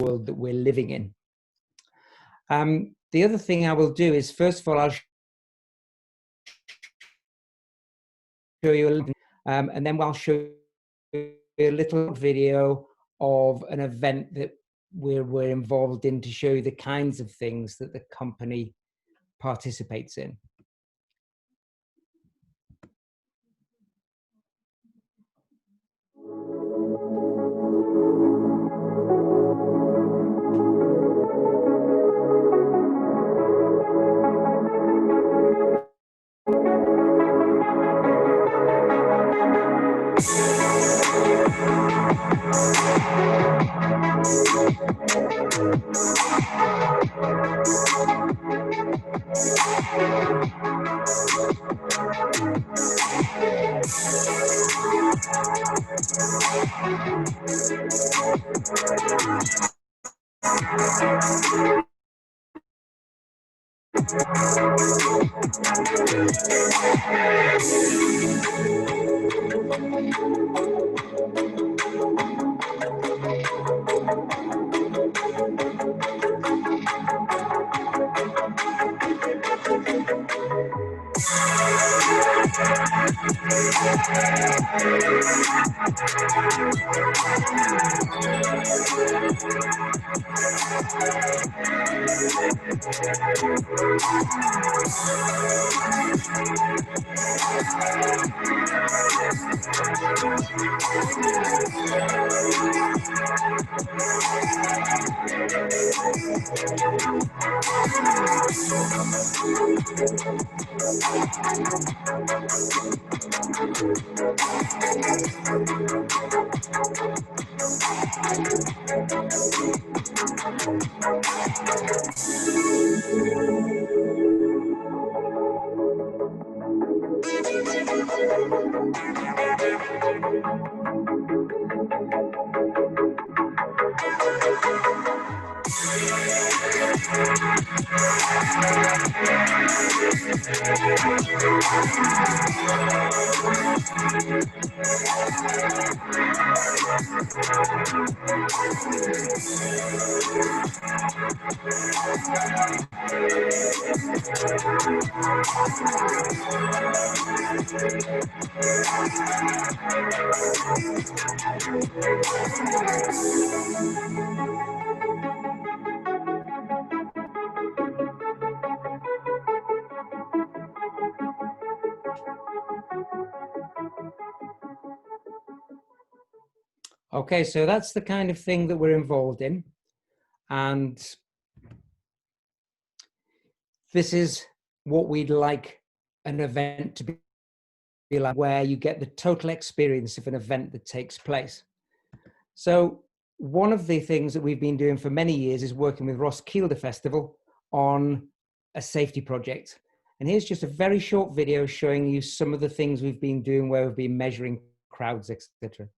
world that we're living in. The other thing I will do is, first of all, I'll show you a little, and then I'll show you a little video of an event that we're involved in to show you the kinds of things that the company participates in. Okay, so that's the kind of thing that we're involved in. And this is what we'd like an event to be like, where you get the total experience of an event that takes place. So one of the things that we've been doing for many years is working with Roskilde Festival on a safety project. And here's just a very short video showing you some of the things we've been doing, where we've been measuring crowds, etc.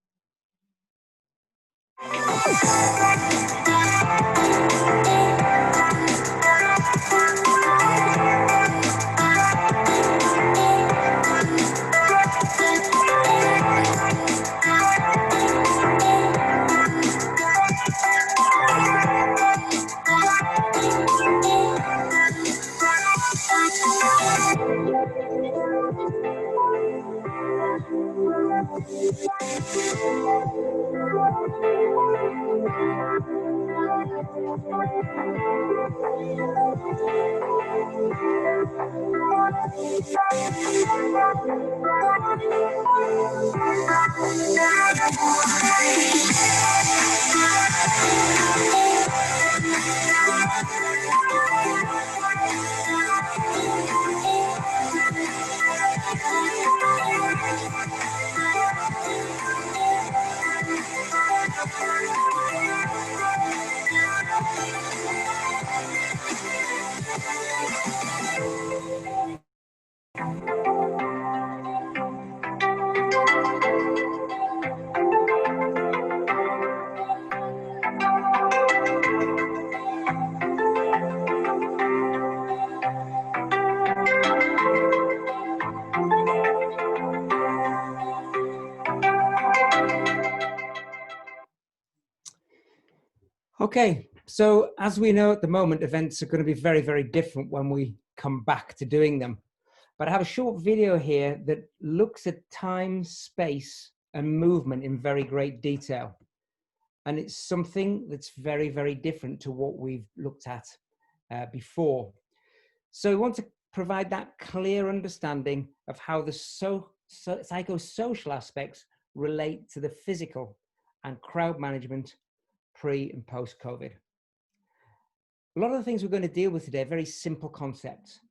Okay, so as we know at the moment, events are going to be very, very different when we come back to doing them. But I have a short video here that looks at time, space, and movement in very great detail. And it's something that's very, very different to what we've looked at before. So we want to provide that clear understanding of how the psychosocial aspects relate to the physical and crowd management pre and post COVID. A lot of the things we're going to deal with today are very simple concepts,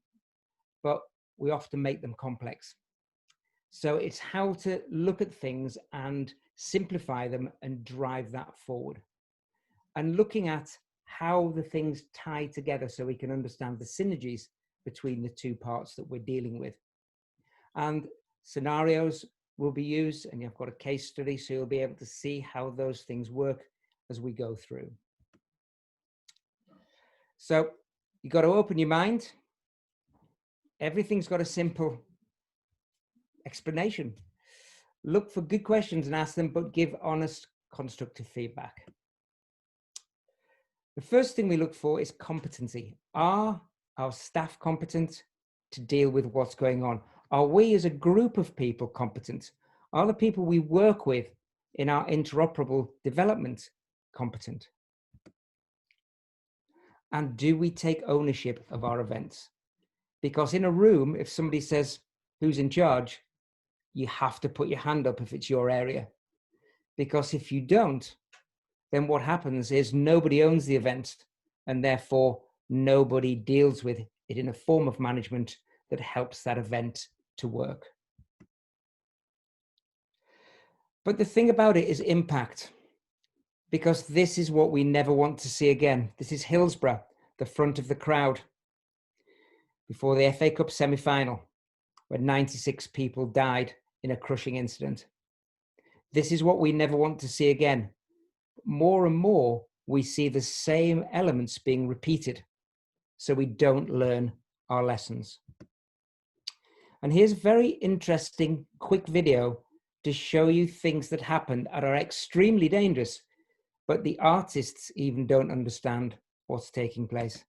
but we often make them complex. So it's how to look at things and simplify them and drive that forward. And looking at how the things tie together so we can understand the synergies between the two parts that we're dealing with. And scenarios will be used, and you've got a case study, so you'll be able to see how those things work as we go through. So you've got to open your mind. Everything's got a simple explanation. Look for good questions and ask them, but give honest, constructive feedback. The first thing we look for is competency. Are our staff competent to deal with what's going on? Are we as a group of people competent? Are the people we work with in our interoperable development competent? And do we take ownership of our events? Because in a room, if somebody says, who's in charge? You have to put your hand up if it's your area. Because if you don't, then what happens is nobody owns the event, and therefore nobody deals with it in a form of management that helps that event to work. But the thing about it is impact, because this is what we never want to see again. This is Hillsborough, the front of the crowd, before the FA Cup semi-final, where 96 people died in a crushing incident. This is what we never want to see again. More and more, we see the same elements being repeated, so we don't learn our lessons. And here's a very interesting quick video to show you things that happen that are extremely dangerous, but the artists even don't understand what's taking place.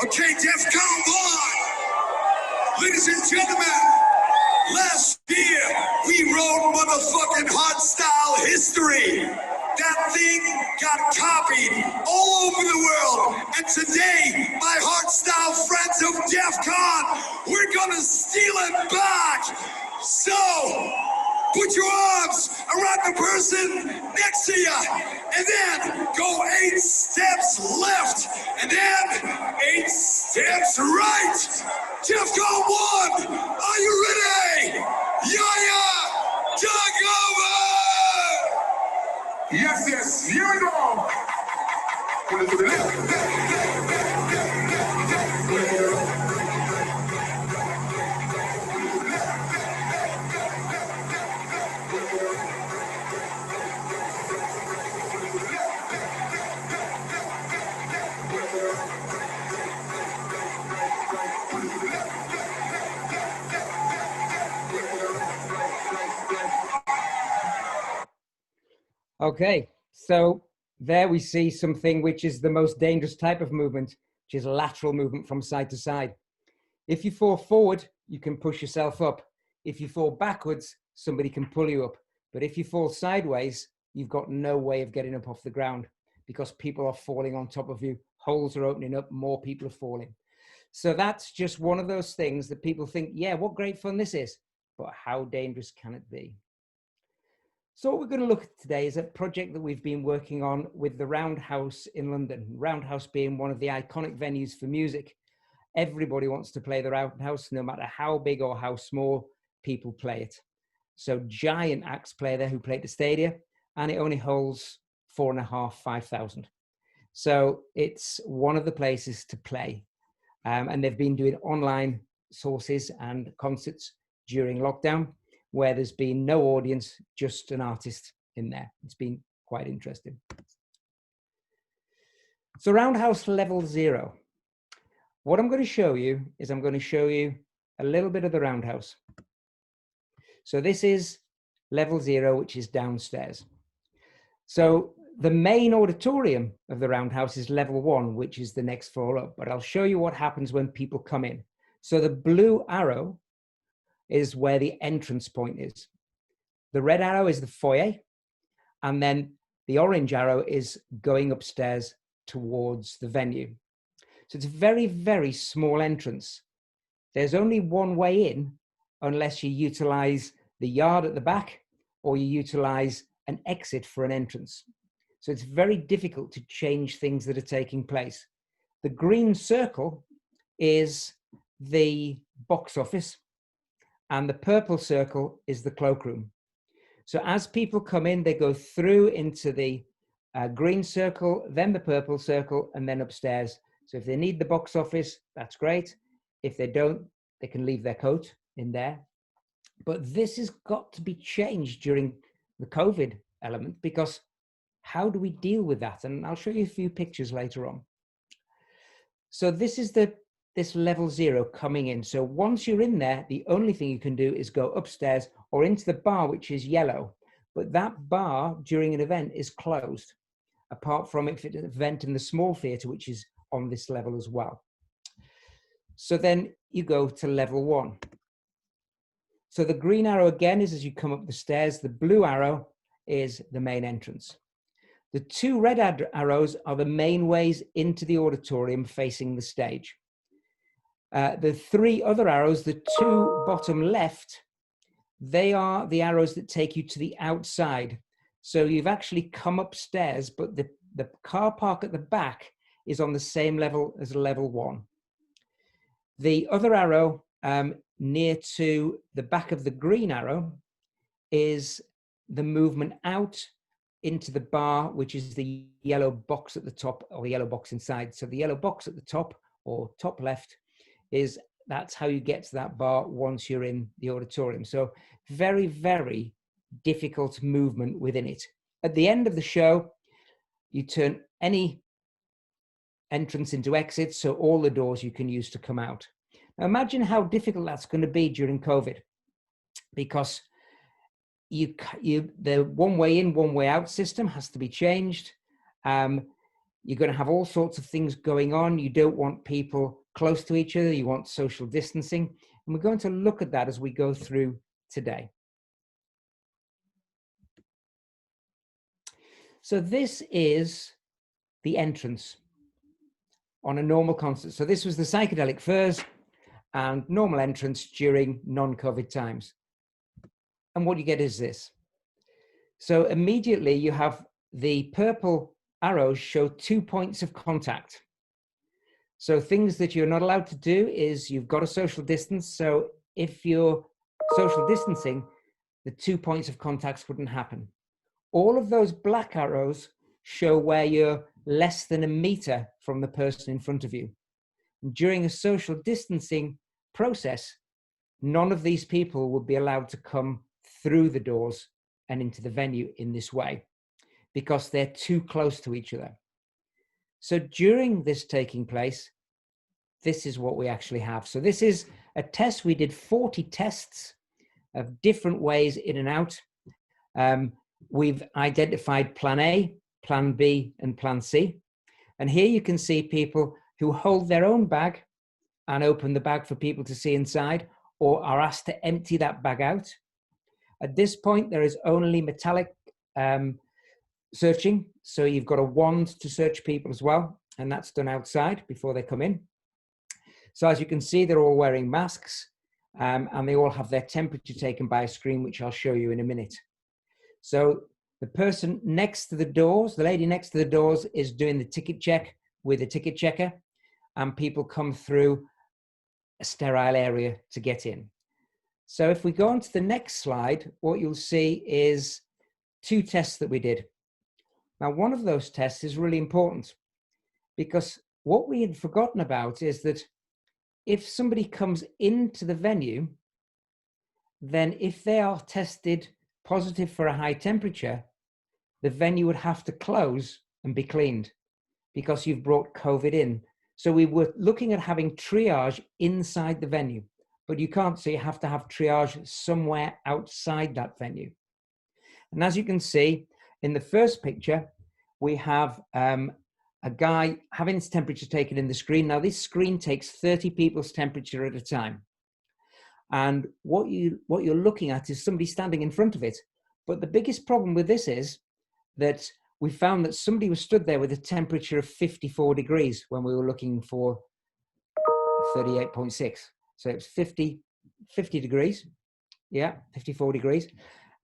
Okay, DEFCON 1. Ladies and gentlemen, last year we wrote motherfucking hardstyle history. That thing got copied all over the world. And today, my hardstyle friends of DEFCON, we're gonna steal it back. So, put your arms around the person next to you, and then go 8 steps left, and then 8 steps right. DEFCON 1, are you ready? Yeah, take over! Yes, here we go. Okay, so there we see something which is the most dangerous type of movement, which is lateral movement from side to side. If you fall forward, you can push yourself up. If you fall backwards, somebody can pull you up. But if you fall sideways, you've got no way of getting up off the ground because people are falling on top of you. Holes are opening up, more people are falling. So that's just one of those things that people think, yeah, what great fun this is, but how dangerous can it be? So what we're going to look at today is a project that we've been working on with the Roundhouse in London. Roundhouse being one of the iconic venues for music. Everybody wants to play the Roundhouse, no matter how big or how small people play it. So giant acts play there who play at the stadia, and it only holds 4,500, 5,000. So it's one of the places to play. And they've been doing online sources and concerts during lockdown, where there's been no audience, just an artist in there. It's been quite interesting. So Roundhouse Level 0. What I'm going to show you is I'm going to show you a little bit of the Roundhouse. So this is Level 0, which is downstairs. So the main auditorium of the Roundhouse is Level 1, which is the next floor up. But I'll show you what happens when people come in. So the blue arrow is where the entrance point is. The red arrow is the foyer. And then the orange arrow is going upstairs towards the venue. So it's a very, very small entrance. There's only one way in unless you utilize the yard at the back or you utilize an exit for an entrance. So it's very difficult to change things that are taking place. The green circle is the box office and the purple circle is the cloakroom. So as people come in, they go through into the green circle, then the purple circle, and then upstairs. So if they need the box office, that's great. If they don't, they can leave their coat in there. But this has got to be changed during the COVID element, because how do we deal with that? And I'll show you a few pictures later on. So this is this Level 0 coming in. So once you're in there, the only thing you can do is go upstairs or into the bar, which is yellow. But that bar during an event is closed, apart from if it's an event in the small theatre, which is on this level as well. So then you go to Level 1. So the green arrow again is as you come up the stairs. The blue arrow is the main entrance. The two red arrows are the main ways into the auditorium facing the stage. The three other arrows, the two bottom left, they are the arrows that take you to the outside. So you've actually come upstairs, but the car park at the back is on the same level as Level 1. The other arrow near to the back of the green arrow is the movement out into the bar, which is the yellow box at the top, or the yellow box inside. So the yellow box at the top, or top left, that's how you get to that bar once you're in the auditorium. So very, very difficult movement within it. At the end of the show, you turn any entrance into exit, so all the doors you can use to come out. Now imagine how difficult that's going to be during COVID, because the one way in, one way out system has to be changed. You're going to have all sorts of things going on. You don't want people close to each other. You want social distancing. And we're going to look at that as we go through today. So this is the entrance on a normal concert. So this was the Psychedelic Furs and normal entrance during non-COVID times. And what you get is this. So immediately you have the purple arrows show 2 points of contact. So things that you're not allowed to do is you've got a social distance. So if you're social distancing, the 2 points of contacts wouldn't happen. All of those black arrows show where you're less than a meter from the person in front of you. During a social distancing process, none of these people would be allowed to come through the doors and into the venue in this way, because they're too close to each other. So during this taking place, this is what we actually have. So this is a test. We did 40 tests of different ways in and out. We've identified Plan A, Plan B, and Plan C. And here you can see people who hold their own bag and open the bag for people to see inside, or are asked to empty that bag out. At this point, there is only metallic searching. So you've got a wand to search people as well. And that's done outside before they come in. So as you can see, they're all wearing masks and they all have their temperature taken by a screen, which I'll show you in a minute. So the person next to the doors, the lady next to the doors, is doing the ticket check with a ticket checker, and people come through a sterile area to get in. So if we go on to the next slide, what you'll see is 2 tests that we did. Now, one of those tests is really important because what we had forgotten about is that if somebody comes into the venue, then if they are tested positive for a high temperature, the venue would have to close and be cleaned because you've brought COVID in. So we were looking at having triage inside the venue, but you can't, so you have to have triage somewhere outside that venue. And as you can see in the first picture, we have a guy having his temperature taken in the screen. Now this screen takes 30 people's temperature at a time. And what you're looking at is somebody standing in front of it. But the biggest problem with this is that we found that somebody was stood there with a temperature of 54 degrees when we were looking for 38.6. So it's 50 degrees. Yeah, 54 degrees.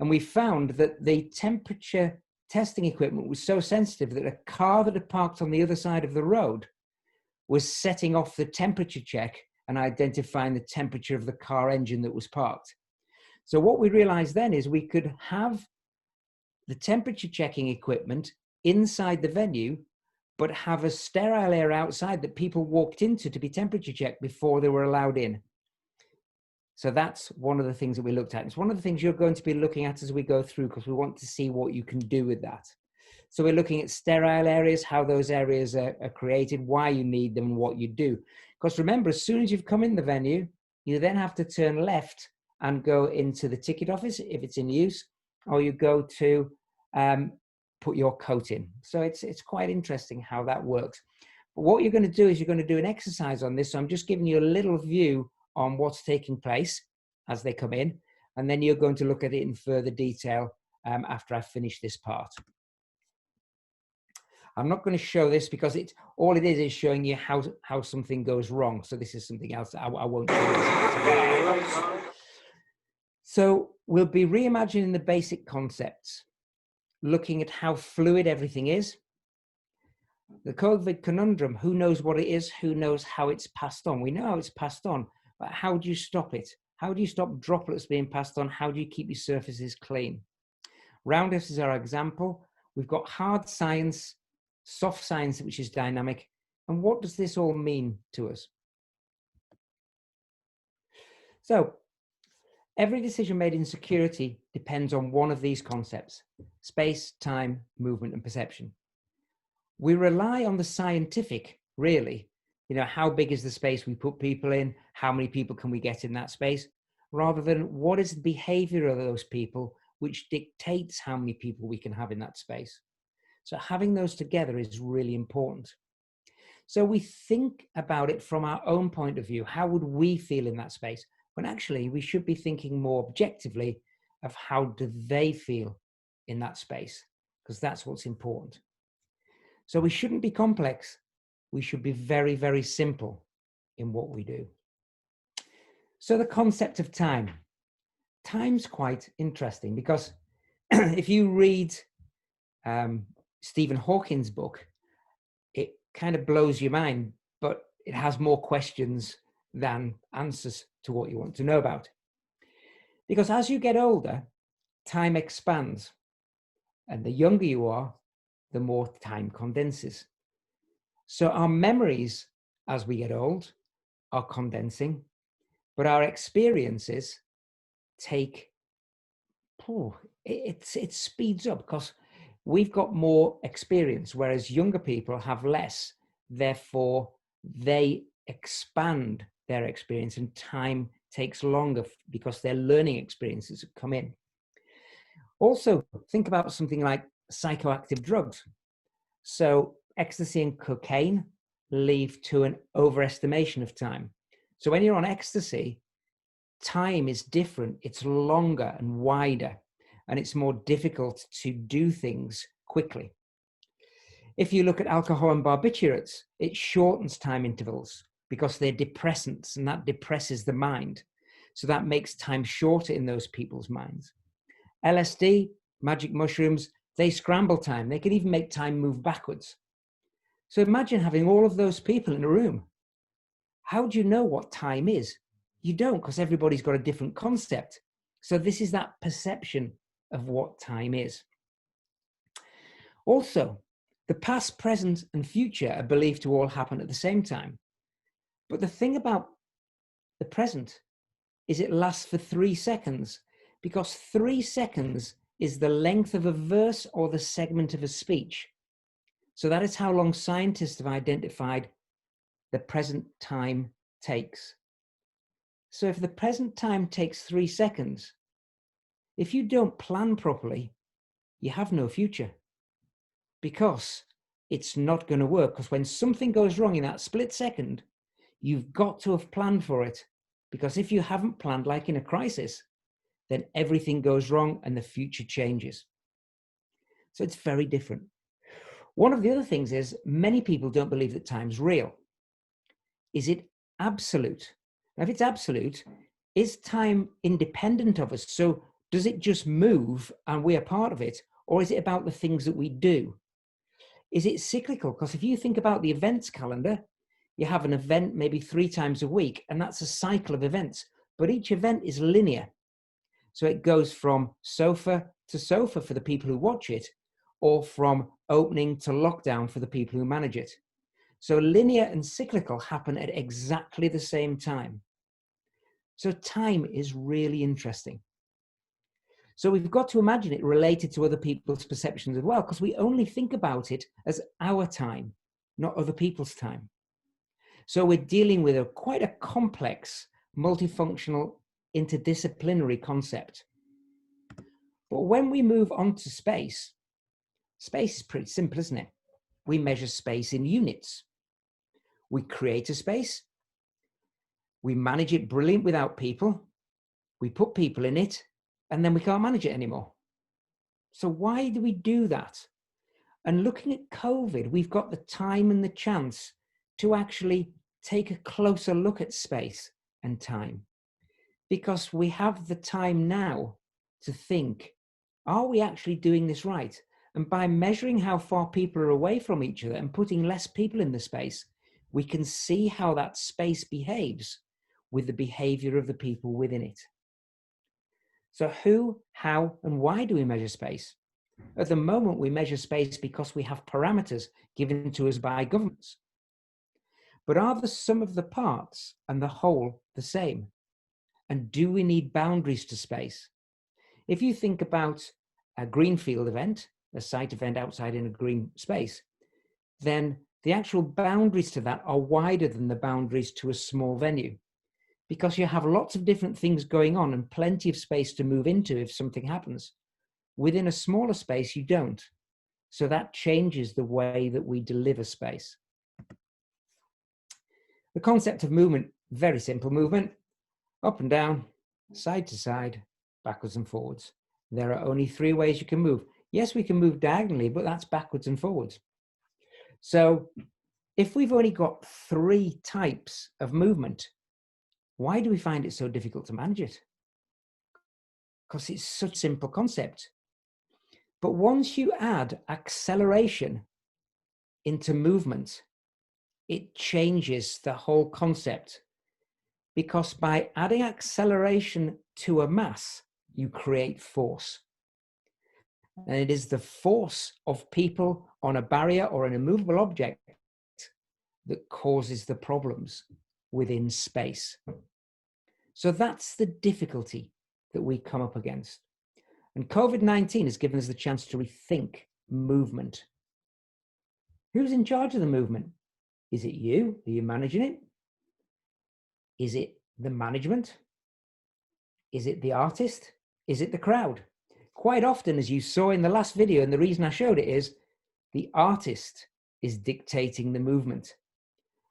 And we found that the temperature testing equipment was so sensitive that a car that had parked on the other side of the road was setting off the temperature check and identifying the temperature of the car engine that was parked. So what we realized then is we could have the temperature checking equipment inside the venue, but have a sterile area outside that people walked into to be temperature checked before they were allowed in. So that's one of the things that we looked at. It's one of the things you're going to be looking at as we go through, because we want to see what you can do with that. So we're looking at sterile areas, how those areas are created, why you need them, and what you do. Because remember, as soon as you've come in the venue, you then have to turn left and go into the ticket office if it's in use, or you go to put your coat in. So it's quite interesting how that works. But what you're going to do is you're going to do an exercise on this. So I'm just giving you a little view on what's taking place as they come in, and then you're going to look at it in further detail after I finish this part. I'm not going to show this because all it is showing you how something goes wrong. So this is something else that I won't show. So we'll be reimagining the basic concepts, looking at how fluid everything is. The COVID conundrum, who knows what it is? Who knows how it's passed on? We know how it's passed on, but how do you stop it? How do you stop droplets being passed on? How do you keep your surfaces clean? Roundhouse is our example. We've got hard science, soft science, which is dynamic. And what does this all mean to us? So every decision made in security depends on one of these concepts: space, time, movement, and perception. We rely on the scientific, really. You know, how big is the space we put people in? How many people can we get in that space? Rather than what is the behavior of those people, which dictates how many people we can have in that space. So having those together is really important. So we think about it from our own point of view. How would we feel in that space? When actually we should be thinking more objectively of how do they feel in that space, because that's what's important. So we shouldn't be complex. We should be very, very simple in what we do. So the concept of time. Time's quite interesting because if you read Stephen Hawking's book, it kind of blows your mind, but it has more questions than answers to what you want to know about. Because as you get older, time expands. And the younger you are, the more time condenses. So our memories as we get old are condensing, but our experiences it speeds up because we've got more experience, whereas younger people have less. Therefore, they expand their experience and time takes longer because their learning experiences have come in. Also, think about something like psychoactive drugs. So ecstasy and cocaine lead to an overestimation of time. So when you're on ecstasy, time is different. It's longer and wider, and it's more difficult to do things quickly. If you look at alcohol and barbiturates, it shortens time intervals because they're depressants, and that depresses the mind. So that makes time shorter in those people's minds. LSD, magic mushrooms, they scramble time. They can even make time move backwards. So imagine having all of those people in a room. How do you know what time is? You don't, because everybody's got a different concept. So this is that perception of what time is. Also, the past, present, and future are believed to all happen at the same time. But the thing about the present is it lasts for 3 seconds, because 3 seconds is the length of a verse or the segment of a speech. So that is how long scientists have identified the present time takes. So if the present time takes 3 seconds, if you don't plan properly, you have no future, because it's not going to work. Because when something goes wrong in that split second, you've got to have planned for it. Because if you haven't planned, like in a crisis, then everything goes wrong and the future changes. So it's very different. One of the other things is many people don't believe that time's real. Is it absolute? Now, if it's absolute, is time independent of us? So does it just move and we are part of it? Or is it about the things that we do? Is it cyclical? Because if you think about the events calendar, you have an event maybe 3 times a week, and that's a cycle of events. But each event is linear. So it goes from sofa to sofa for the people who watch it, or from opening to lockdown for the people who manage it. So linear and cyclical happen at exactly the same time. So time is really interesting. So we've got to imagine it related to other people's perceptions as well, because we only think about it as our time, not other people's time. So we're dealing with quite a complex, multifunctional, interdisciplinary concept. But when we move on to space, space is pretty simple, isn't it? We measure space in units. We create a space. We manage it brilliant without people. We put people in it, and then we can't manage it anymore. So why do we do that? And looking at COVID, we've got the time and the chance to actually take a closer look at space and time, because we have the time now to think, are we actually doing this right? And by measuring how far people are away from each other and putting less people in the space, we can see how that space behaves with the behavior of the people within it. So who, how, and why do we measure space? At the moment, we measure space because we have parameters given to us by governments. But are the sum of the parts and the whole the same? And do we need boundaries to space? If you think about a greenfield event, a site event outside in a green space, then the actual boundaries to that are wider than the boundaries to a small venue, because you have lots of different things going on and plenty of space to move into if something happens. Within a smaller space, you don't. So that changes the way that we deliver space. The concept of movement, very simple movement, up and down, side to side, backwards and forwards. There are only 3 ways you can move. Yes, we can move diagonally, but that's backwards and forwards. So if we've only got 3 types of movement, why do we find it so difficult to manage it? Because it's such a simple concept. But once you add acceleration into movement, it changes the whole concept. Because by adding acceleration to a mass, you create force. And it is the force of people on a barrier or an immovable object that causes the problems within space. So that's the difficulty that we come up against. And COVID-19 has given us the chance to rethink movement. Who's in charge of the movement? Is it you? Are you managing it? Is it the management? Is it the artist? Is it the crowd? Quite often, as you saw in the last video, and the reason I showed it is, the artist is dictating the movement.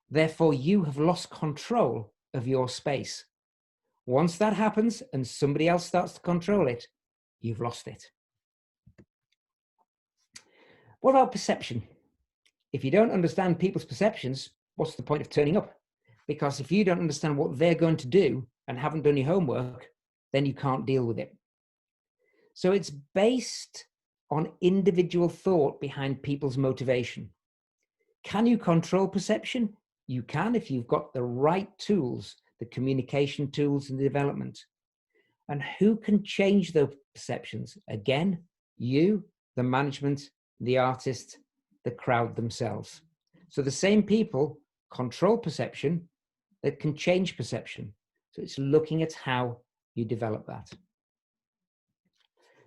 Therefore, you have lost control of your space. Once that happens and somebody else starts to control it, you've lost it. What about perception? If you don't understand people's perceptions, what's the point of turning up? Because if you don't understand what they're going to do and haven't done your homework, then you can't deal with it. So it's based on individual thought behind people's motivation. Can you control perception? You can if you've got the right tools the communication tools and the development. And who can change those perceptions? Again, you, the management, the artist, the crowd themselves. So the same people control perception that can change perception. So it's looking at how you develop that.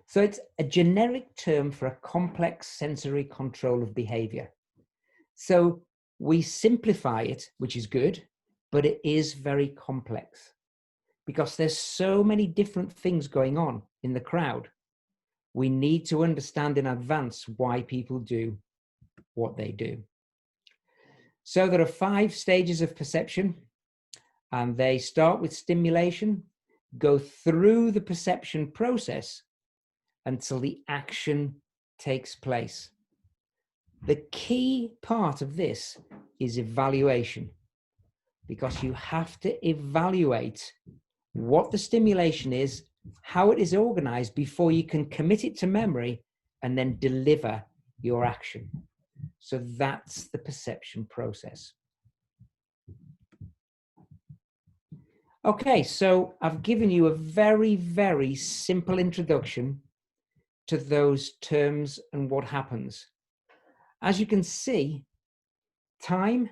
So it's a generic term for a complex sensory control of behavior. So we simplify it, which is good, but it is very complex because there's so many different things going on in the crowd. We need to understand in advance why people do what they do. So there are 5 stages of perception, and they start with stimulation, go through the perception process until the action takes place. The key part of this is evaluation, because you have to evaluate what the stimulation is, how it is organized before you can commit it to memory and then deliver your action. So that's the perception process. Okay, so I've given you a very, very simple introduction to those terms and what happens. As you can see, time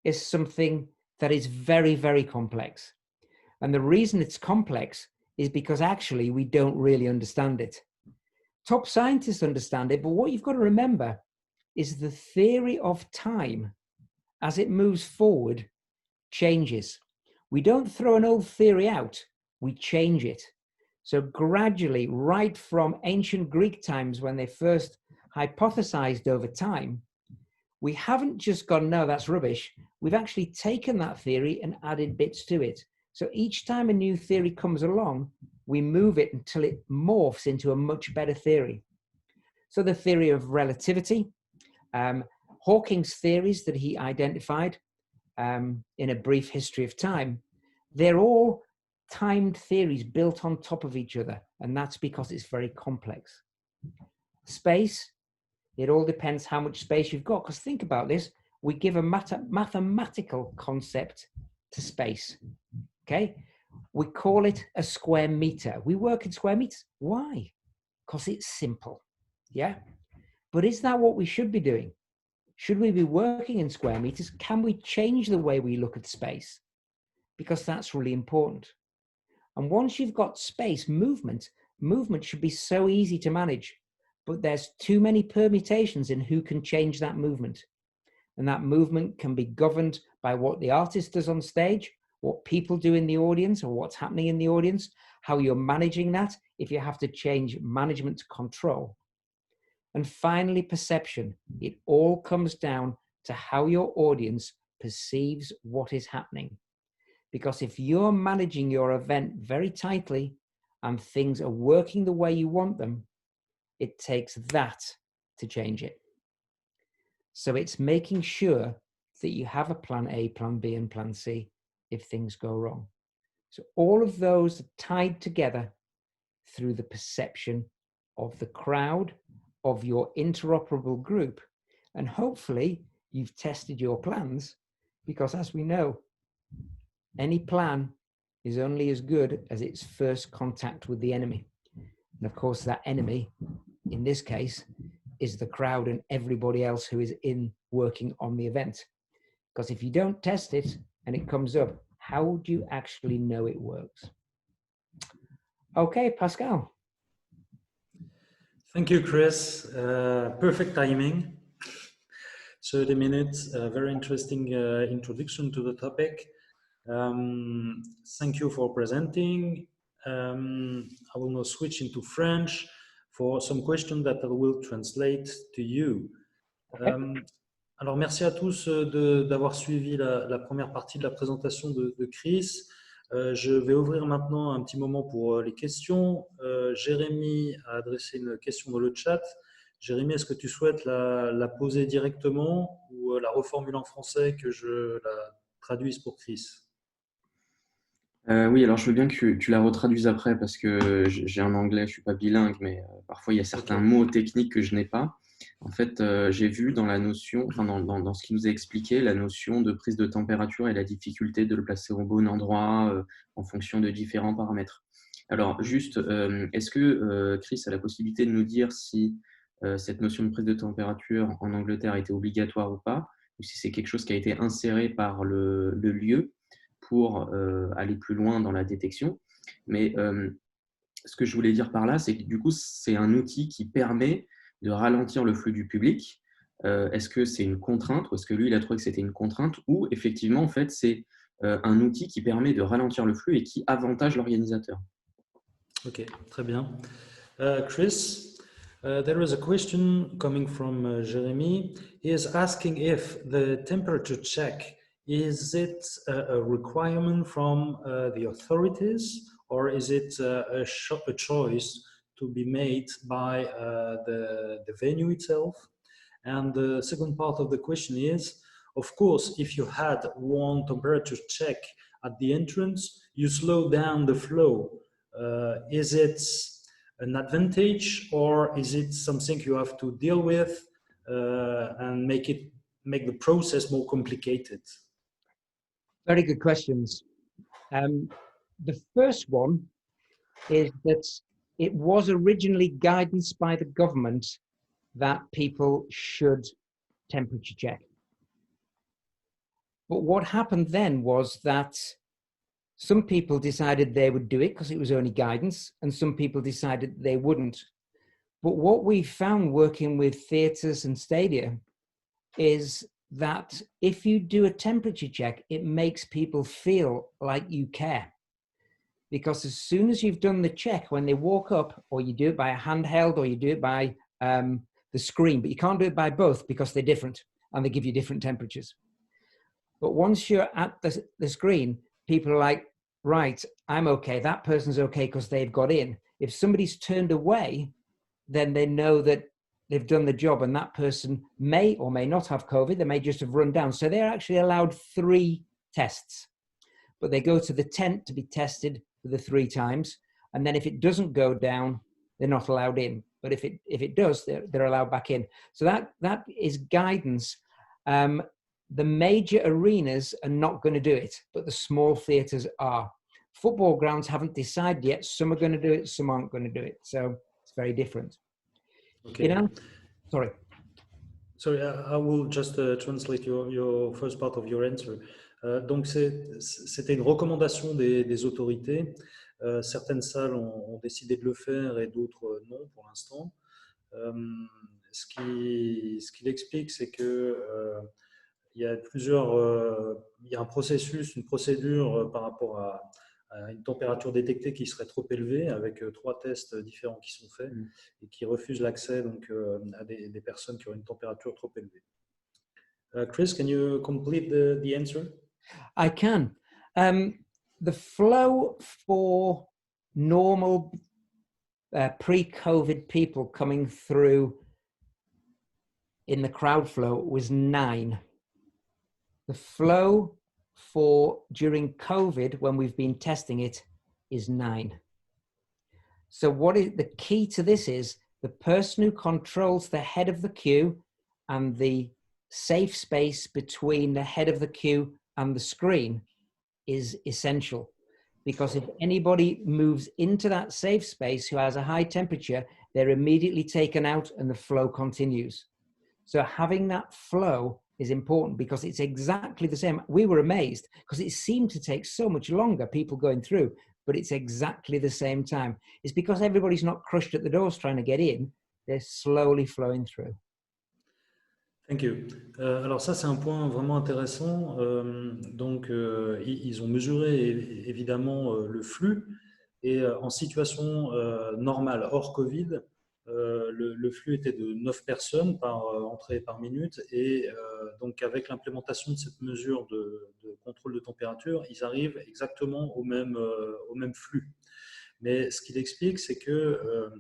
is something that is very, very complex. And the reason it's complex is because actually we don't really understand it. Top scientists understand it, but what you've got to remember is the theory of time as it moves forward changes. We don't throw an old theory out, we change it. So gradually, right from ancient Greek times when they first hypothesized over time, we haven't just gone, no, that's rubbish. We've actually taken that theory and added bits to it. So each time a new theory comes along, we move it until it morphs into a much better theory. So the theory of relativity, Hawking's theories that he identified in A Brief History of Time, they're all timed theories built on top of each other, and that's because it's very complex. Space, it all depends how much space you've got, because think about this, we give a mathematical concept to space, okay? We call it a square meter. We work in square meters. Why? Because it's simple, yeah? But is that what we should be doing? Should we be working in square meters? Can we change the way we look at space? Because that's really important. And once you've got space, movement should be so easy to manage, but there's too many permutations in who can change that movement. And that movement can be governed by what the artist does on stage, what people do in the audience, or what's happening in the audience, how you're managing that, if you have to change management to control. And finally, perception. It all comes down to how your audience perceives what is happening. Because if you're managing your event very tightly and things are working the way you want them, it takes that to change it. So it's making sure that you have a plan A, plan B, and plan C if things go wrong. So all of those are tied together through the perception of the crowd, of your interoperable group, and hopefully you've tested your plans, because as we know, any plan is only as good as its first contact with the enemy. And of course, that enemy, in this case, is the crowd and everybody else who is in working on the event. Because if you don't test it and it comes up, how do you actually know it works? Okay, Pascal. Thank you, Chris. Perfect timing. 30 minutes, very interesting introduction to the topic. Thank you for presenting. I will now switch into French for some questions that I will translate to you. Okay. Alors, merci à tous d'avoir suivi la première partie de la présentation de Chris. Je vais ouvrir maintenant un petit moment pour les questions. Jérémy a adressé une question dans le chat. Jérémy, est-ce que tu souhaites la poser directement ou la reformuler en français, que je la traduise pour Chris? Oui, alors je veux bien que tu la retraduises après parce que j'ai un anglais, je ne suis pas bilingue, mais parfois il y a certains mots techniques que je n'ai pas. En fait, j'ai vu dans la notion, enfin dans ce qu'il nous a expliqué, la notion de prise de température et la difficulté de le placer au bon endroit en fonction de différents paramètres. Alors, juste, est-ce que Chris a la possibilité de nous dire si cette notion de prise de température en Angleterre était obligatoire ou pas, ou si c'est quelque chose qui a été inséré par le lieu pour aller plus loin dans la détection. Mais ce que je voulais dire par là, c'est que du coup, c'est un outil qui permet de ralentir le flux du public. Est-ce que c'est une contrainte ou est-ce que lui, il a trouvé que c'était une contrainte ou effectivement, en fait, c'est un outil qui permet de ralentir le flux et qui avantage l'organisateur? Ok, très bien. Chris, there is a question coming from Jeremy. He is asking if the temperature check, is it a requirement from the authorities or is it a choice to be made by the venue itself? And the second part of the question is, of course, if you had one temperature check at the entrance, you slow down the flow. Is it an advantage or is it something you have to deal with and make the process more complicated? Very good questions. The first one is that it was originally guidance by the government that people should temperature check. But what happened then was that some people decided they would do it because it was only guidance, and some people decided they wouldn't. But what we found working with theatres and stadia is that if you do a temperature check, it makes people feel like you care. Because as soon as you've done the check, when they walk up, or you do it by a handheld, or you do it by the screen, but you can't do it by both because they're different and they give you different temperatures. But once you're at the screen, people are like, right, I'm okay. That person's okay because they've got in. If somebody's turned away, then they know that they've done the job and that person may or may not have COVID. They may just have run down. So they're actually allowed 3 tests, but they go to the tent to be tested for the 3 times. And then if it doesn't go down, they're not allowed in. But if it does, they're allowed back in. So that is guidance. The major arenas are not going to do it, but the small theatres are. Football grounds haven't decided yet. Some are going to do it, some aren't going to do it. So it's very different. Okay. You know? Sorry. Sorry, I will just translate your first part of your answer. Donc, c'était une recommandation des autorités. Certaines salles ont décidé de le faire et d'autres non pour l'instant. Ce qu'il explique, c'est que il y a il y a un processus, une procédure par rapport à une température détectée qui serait trop élevée, avec 3 tests différents qui sont faits et qui refusent l'accès donc à des personnes qui ont une température trop élevée. Chris, can you complete the answer? I can. The flow for normal pre-COVID people coming through in the crowd flow was 9. The flow for during COVID, when we've been testing it, is 9. So what is the key to this is the person who controls the head of the queue and the safe space between the head of the queue and the screen is essential. Because if anybody moves into that safe space who has a high temperature, they're immediately taken out and the flow continues. So having that flow is important because it's exactly the same. We were amazed because it seemed to take so much longer, people going through, but it's exactly the same time. It's because everybody's not crushed at the doors trying to get in, they're slowly flowing through. Thank you. Alors ça, c'est un point vraiment intéressant. Donc, ils ont mesuré évidemment le flux et en situation normale, hors Covid, le flux était de 9 personnes par entrée par minute et donc avec l'implémentation de cette mesure de contrôle de température, ils arrivent exactement au même flux. Mais ce qu'il explique, c'est que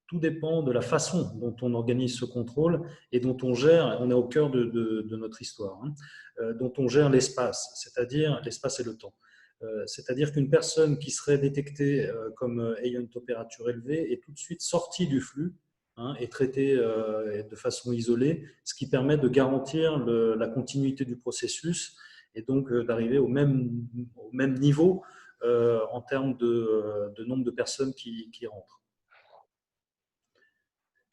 tout dépend de la façon dont on organise ce contrôle et dont on gère, on est au cœur de notre histoire, dont on gère l'espace, c'est-à-dire l'espace et le temps. C'est-à-dire qu'une personne qui serait détectée comme ayant une température élevée est tout de suite sortie du flux et traitées de façon isolée, ce qui permet de garantir la continuité du processus et donc d'arriver au même niveau en termes de nombre de personnes qui rentrent.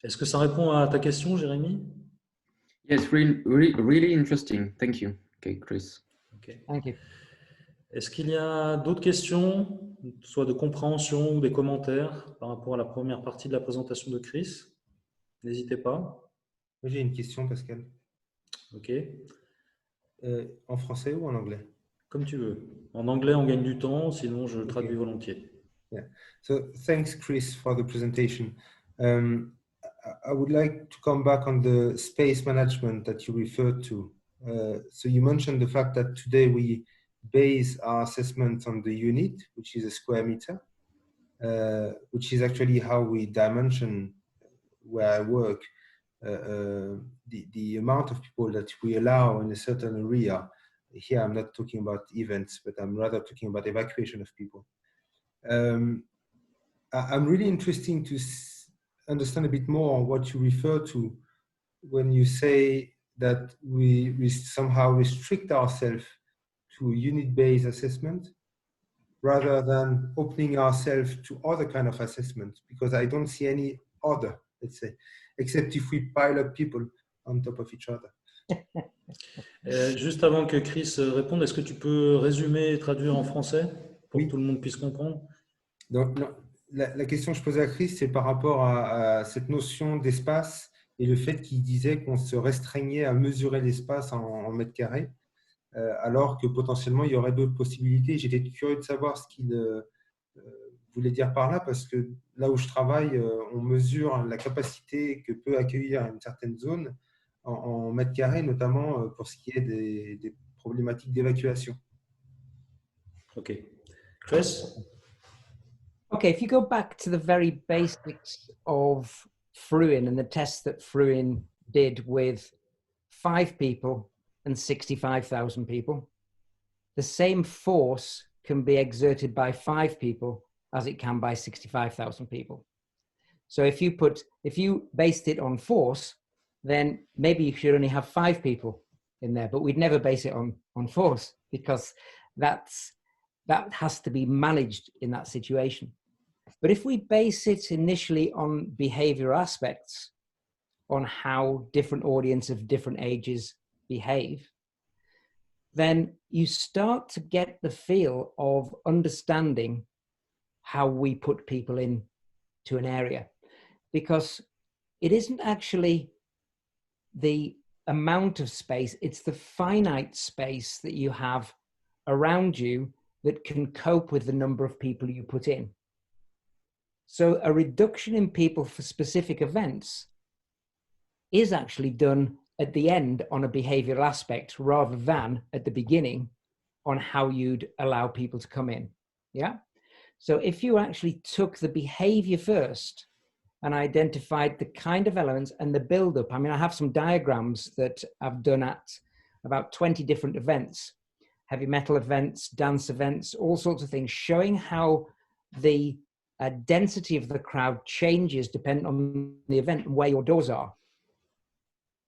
Est-ce que ça répond à ta question, Jérémy? Yes, really interesting. Thank you. Okay, Chris. Okay. Thank you. Est-ce qu'il y a d'autres questions, soit de compréhension ou des commentaires par rapport à la première partie de la présentation de Chris? N'hésitez pas. J'ai une question, Pascal. Ok. En français ou en anglais? Comme tu veux. En anglais, on gagne du temps, sinon je traduis volontiers. Yeah. So thanks, Chris, for the presentation. I would like to come back on the space management that you referred to. So you mentioned the fact that today we base our assessment on the unit, which is a square meter, which is actually how we dimension where I work. The amount of people that we allow in a certain area. Here, I'm not talking about events, but I'm rather talking about evacuation of people. I'm really interested to understand a bit more what you refer to when you say that we somehow restrict ourselves to unit-based assessment rather than opening ourselves to other kind of assessment, because I don't see any other, let's say, except if we pile up people on top of each other. Juste avant que Chris réponde, est-ce que tu peux résumer et traduire en français pour que tout le monde puisse comprendre? Donc, non, la question que je posais à Chris, c'est par rapport à cette notion d'espace et le fait qu'il disait qu'on se restreignait à mesurer l'espace en mètres carrés, alors que potentiellement, il y aurait d'autres possibilités. J'étais curieux de savoir ce qu'il voulait dire par là, parce que là où je travaille, on mesure la capacité que peut accueillir une certaine zone en mètres carrés, notamment pour ce qui est des problématiques d'évacuation. Ok. Chris? Okay, if you go back to the very basics of Fruin and the test that Fruin did with 5 people and 65,000 people, the same force can be exerted by 5 people as it can by 65,000 people. So if you based it on force, then maybe you should only have 5 people in there, but we'd never base it on force, because that has to be managed in that situation. But if we base it initially on behavior aspects, on how different audience of different ages behave, then you start to get the feel of understanding how we put people in to an area, because it isn't actually the amount of space, it's the finite space that you have around you that can cope with the number of people you put in. So a reduction in people for specific events is actually done at the end on a behavioral aspect rather than at the beginning on how you'd allow people to come in. Yeah. So if you actually took the behavior first and identified the kind of elements and the build-up, I mean, I have some diagrams that I've done at about 20 different events, heavy metal events, dance events, all sorts of things, showing how the density of the crowd changes depending on the event and where your doors are.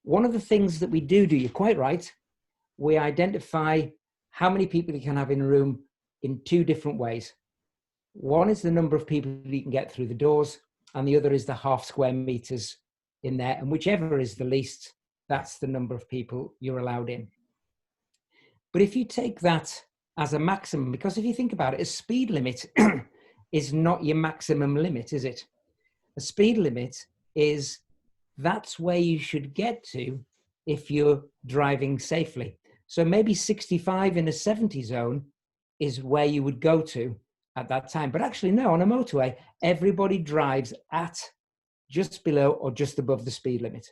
One of the things that we do, you're quite right, we identify how many people you can have in a room in 2 different ways. One is the number of people you can get through the doors, and the other is the half square meters in there. And whichever is the least, that's the number of people you're allowed in. But if you take that as a maximum, because if you think about it, a speed limit is not your maximum limit, is it? A speed limit is, that's where you should get to if you're driving safely. So maybe 65 in a 70 zone is where you would go to at that time. But actually, no, on a motorway, everybody drives at just below or just above the speed limit.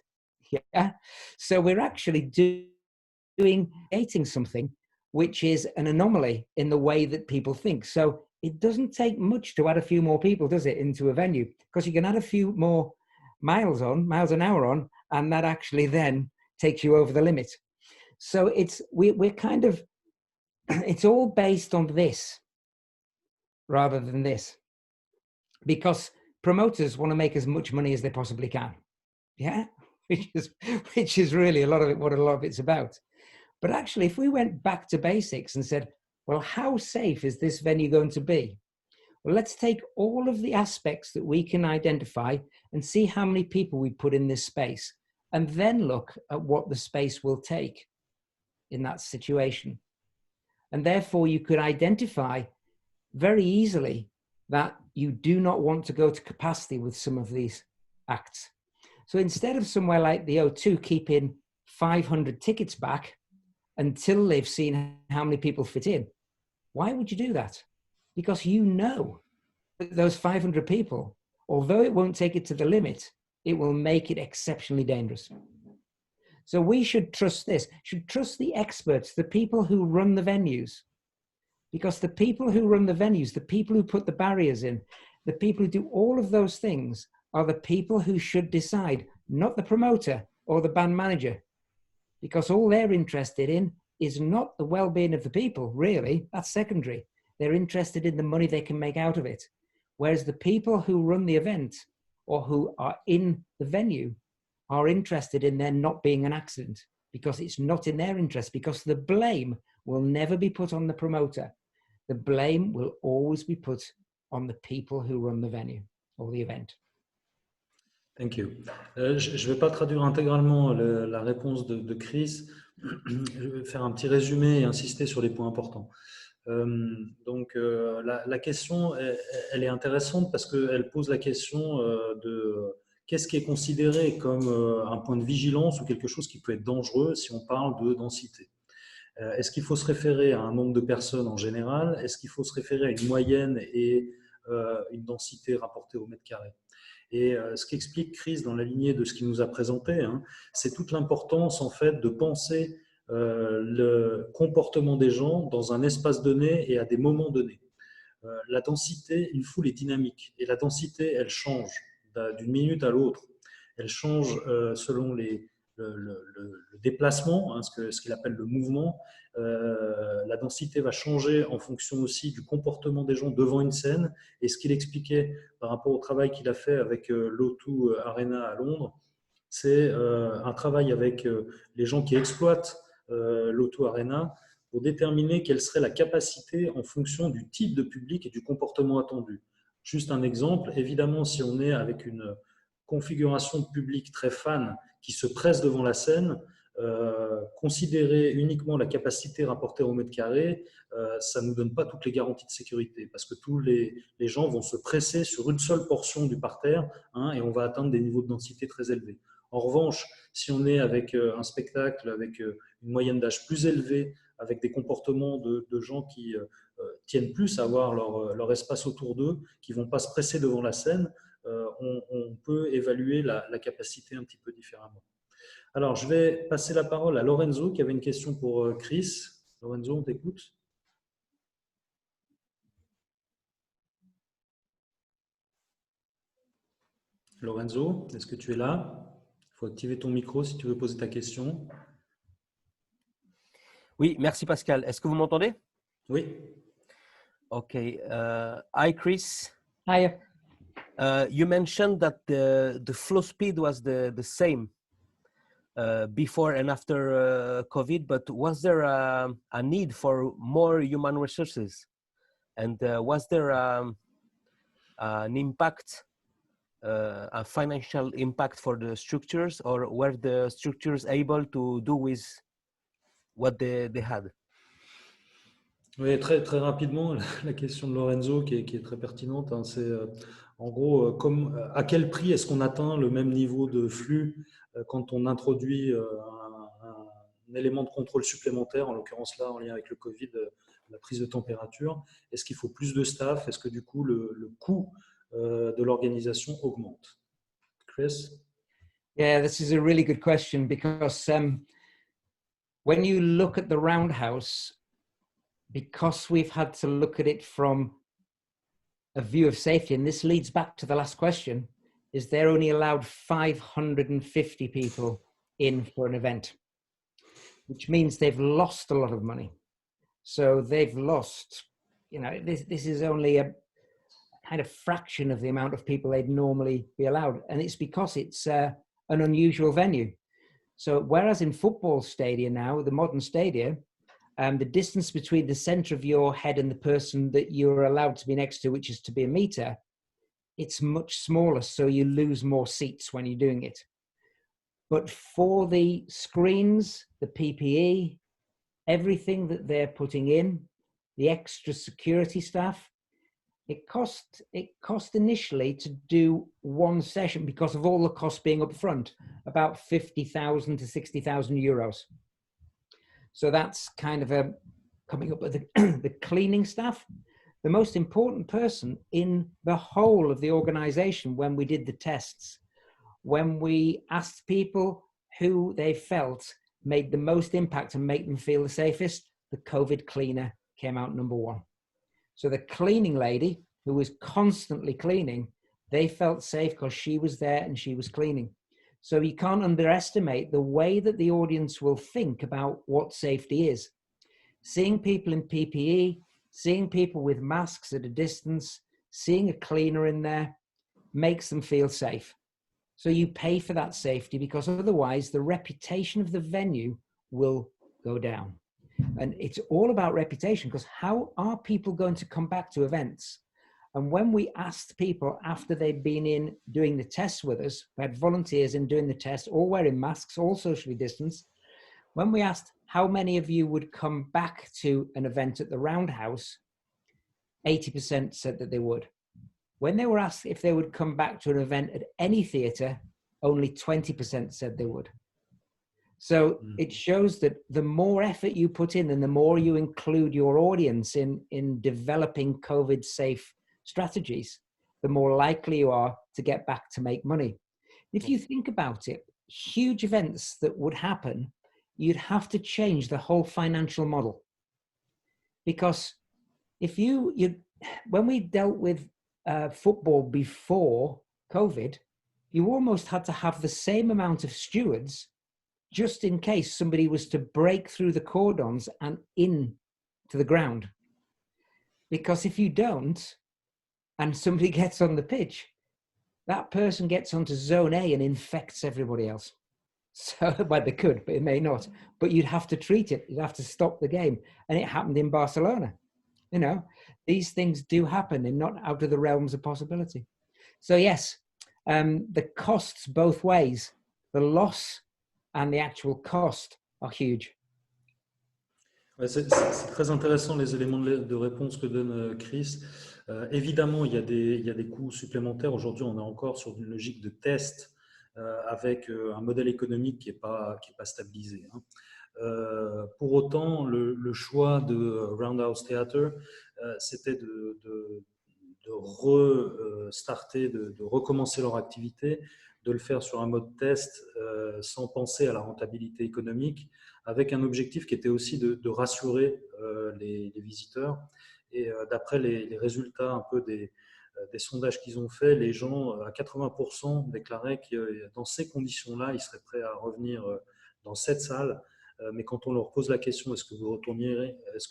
Yeah. So we're actually creating something which is an anomaly in the way that people think. So it doesn't take much to add a few more people, does it, into a venue? Because you can add a few more miles an hour on, and that actually then takes you over the limit. So we're kind of, it's all based on this rather than this, because promoters want to make as much money as they possibly can. Yeah, which is really a lot of it, what a lot of it's about. But actually, if we went back to basics and said, well, how safe is this venue going to be? Well, let's take all of the aspects that we can identify and see how many people we put in this space, and then look at what the space will take in that situation. And therefore, you could identify very easily that you do not want to go to capacity with some of these acts. So instead of somewhere like the O2 keeping 500 tickets back until they've seen how many people fit in, why would you do that? Because you know that those 500 people, although it won't take it to the limit, it will make it exceptionally dangerous. So we should trust this, should trust the experts, the people who run the venues. Because the people who run the venues, the people who put the barriers in, the people who do all of those things are the people who should decide, not the promoter or the band manager. Because all they're interested in is not the well-being of the people, really, that's secondary. They're interested in the money they can make out of it. Whereas the people who run the event or who are in the venue are interested in there not being an accident, because it's not in their interest, because the blame will never be put on the promoter. The blame will always be put on the people who run the venue or the event. Thank you. Je ne vais pas traduire intégralement la réponse de Chris. Je vais faire un petit résumé et insister sur les points importants. La question, elle est intéressante parce qu'elle pose la question de qu'est-ce qui est considéré comme un point de vigilance ou quelque chose qui peut être dangereux si on parle de densité. Est-ce qu'il faut se référer à un nombre de personnes en général? Est-ce qu'il faut se référer à une moyenne et une densité rapportée au mètre carré? Et ce qu'explique Chris dans la lignée de ce qu'il nous a présenté, hein, c'est toute l'importance en fait de penser le comportement des gens dans un espace donné et à des moments donnés. La densité, une foule est dynamique et la densité, elle change d'une minute à l'autre. Elle change selon le déplacement, hein, ce qu'il appelle le mouvement. La densité va changer en fonction aussi du comportement des gens devant une scène. Et ce qu'il expliquait par rapport au travail qu'il a fait avec l'O2 Arena à Londres, c'est un travail avec les gens qui exploitent l'O2 Arena pour déterminer quelle serait la capacité en fonction du type de public et du comportement attendu. Juste un exemple, évidemment, si on est avec une configuration de public très fan qui se presse devant la scène, considérer uniquement la capacité rapportée au mètre carré, ça ne nous donne pas toutes les garanties de sécurité parce que tous les gens vont se presser sur une seule portion du parterre, hein, et on va atteindre des niveaux de densité très élevés. En revanche, si on est avec un spectacle avec une moyenne d'âge plus élevée, avec des comportements de gens qui tiennent plus à avoir leur espace autour d'eux, qui ne vont pas se presser devant la scène, on peut évaluer la capacité un petit peu différemment. Alors, je vais passer la parole à Lorenzo qui avait une question pour Chris. Lorenzo, on t'écoute. Lorenzo, est-ce que tu es là? Il faut activer ton micro si tu veux poser ta question. Oui, merci Pascal. Est-ce que vous m'entendez? Oui. Ok. Hi Chris. Hi. You mentioned that the flow speed was the same before and after COVID, but was there a need for more human resources? And was there an impact, a financial impact for the structures, or were the structures able to do with what they had? Oui, très, très rapidement, la question de Lorenzo qui est très pertinente, hein, c'est en gros, à quel prix est-ce qu'on atteint le même niveau de flux quand on introduit un élément de contrôle supplémentaire, en l'occurrence là en lien avec le Covid, la prise de température. Est-ce qu'il faut plus de staff? Est-ce que du coup le coût de l'organisation augmente? Chris? Yeah, this is a really good question because when you look at the Roundhouse, because we've had to look at it from a view of safety, and this leads back to the last question, is they're only allowed 550 people in for an event, which means they've lost a lot of money. So they've lost, you know, this is only kind of fraction of the amount of people they'd normally be allowed. And it's because it's an unusual venue. So whereas in football stadia now, the modern stadia, the distance between the center of your head and the person that you're allowed to be next to, which is to be a meter, it's much smaller. So you lose more seats when you're doing it. But for the screens, the PPE, everything that they're putting in, the extra security staff, it cost initially to do one session, because of all the costs being up front, about 50,000 to 60,000 euros. So that's kind of coming up with the cleaning staff. The most important person in the whole of the organization, when we did the tests, when we asked people who they felt made the most impact and make them feel the safest, the COVID cleaner came out number one. So the cleaning lady, who was constantly cleaning, they felt safe because she was there and she was cleaning. So you can't underestimate the way that the audience will think about what safety is. Seeing people in PPE, seeing people with masks at a distance, seeing a cleaner in there makes them feel safe. So you pay for that safety, because otherwise the reputation of the venue will go down. And it's all about reputation, because how are people going to come back to events? And when we asked people after they'd been in doing the tests with us, we had volunteers in doing the test, all wearing masks, all socially distanced. When we asked how many of you would come back to an event at the Roundhouse, 80% said that they would. When they were asked if they would come back to an event at any theatre, only 20% said they would. So it shows that the more effort you put in and the more you include your audience in developing COVID-safe strategies, the more likely you are to get back to make money. If you think about it, huge events that would happen, you'd have to change the whole financial model. Because if when we dealt with football before COVID, you almost had to have the same amount of stewards just in case somebody was to break through the cordons and in to the ground. Because if you don't, and somebody gets on the pitch, that person gets onto zone A and infects everybody else. So, well, they could, but it may not. But you'd have to treat it. You'd have to stop the game. And it happened in Barcelona. You know, these things do happen. They're not out of the realms of possibility. So yes, the costs both ways, the loss and the actual cost are huge. Ouais, c'est très intéressant les éléments de réponse que donne Chris. Évidemment, il y a des coûts supplémentaires. Aujourd'hui, on est encore sur une logique de test avec un modèle économique qui est pas stabilisé. Hein. Pour autant, le choix de Roundhouse Theatre, c'était de restarter, de recommencer leur activité, de le faire sur un mode test sans penser à la rentabilité économique, avec un objectif qui était aussi de rassurer les visiteurs. Et d'après les résultats un peu des sondages qu'ils ont fait, les gens à 80% déclaraient que dans ces conditions-là, ils seraient prêts à revenir dans cette salle. Mais quand on leur pose la question, est-ce que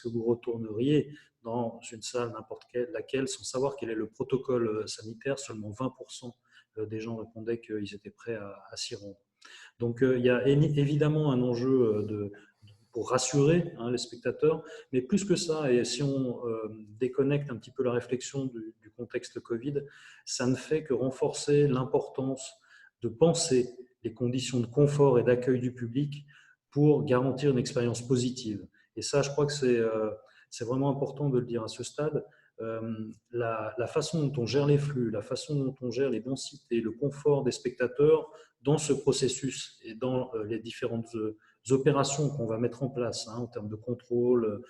vous retourneriez dans une salle n'importe laquelle, sans savoir quel est le protocole sanitaire, seulement 20% des gens répondaient qu'ils étaient prêts à s'y rendre. Donc il y a évidemment un enjeu pour rassurer les spectateurs, mais plus que ça, et si on déconnecte un petit peu la réflexion du contexte Covid, ça ne fait que renforcer l'importance de penser les conditions de confort et d'accueil du public pour garantir une expérience positive. Et ça, je crois que c'est vraiment important de le dire à ce stade. La façon dont on gère les flux, la façon dont on gère les densités, le confort des spectateurs dans ce processus et dans les différentes opérations qu'on va mettre en place en termes de contrôle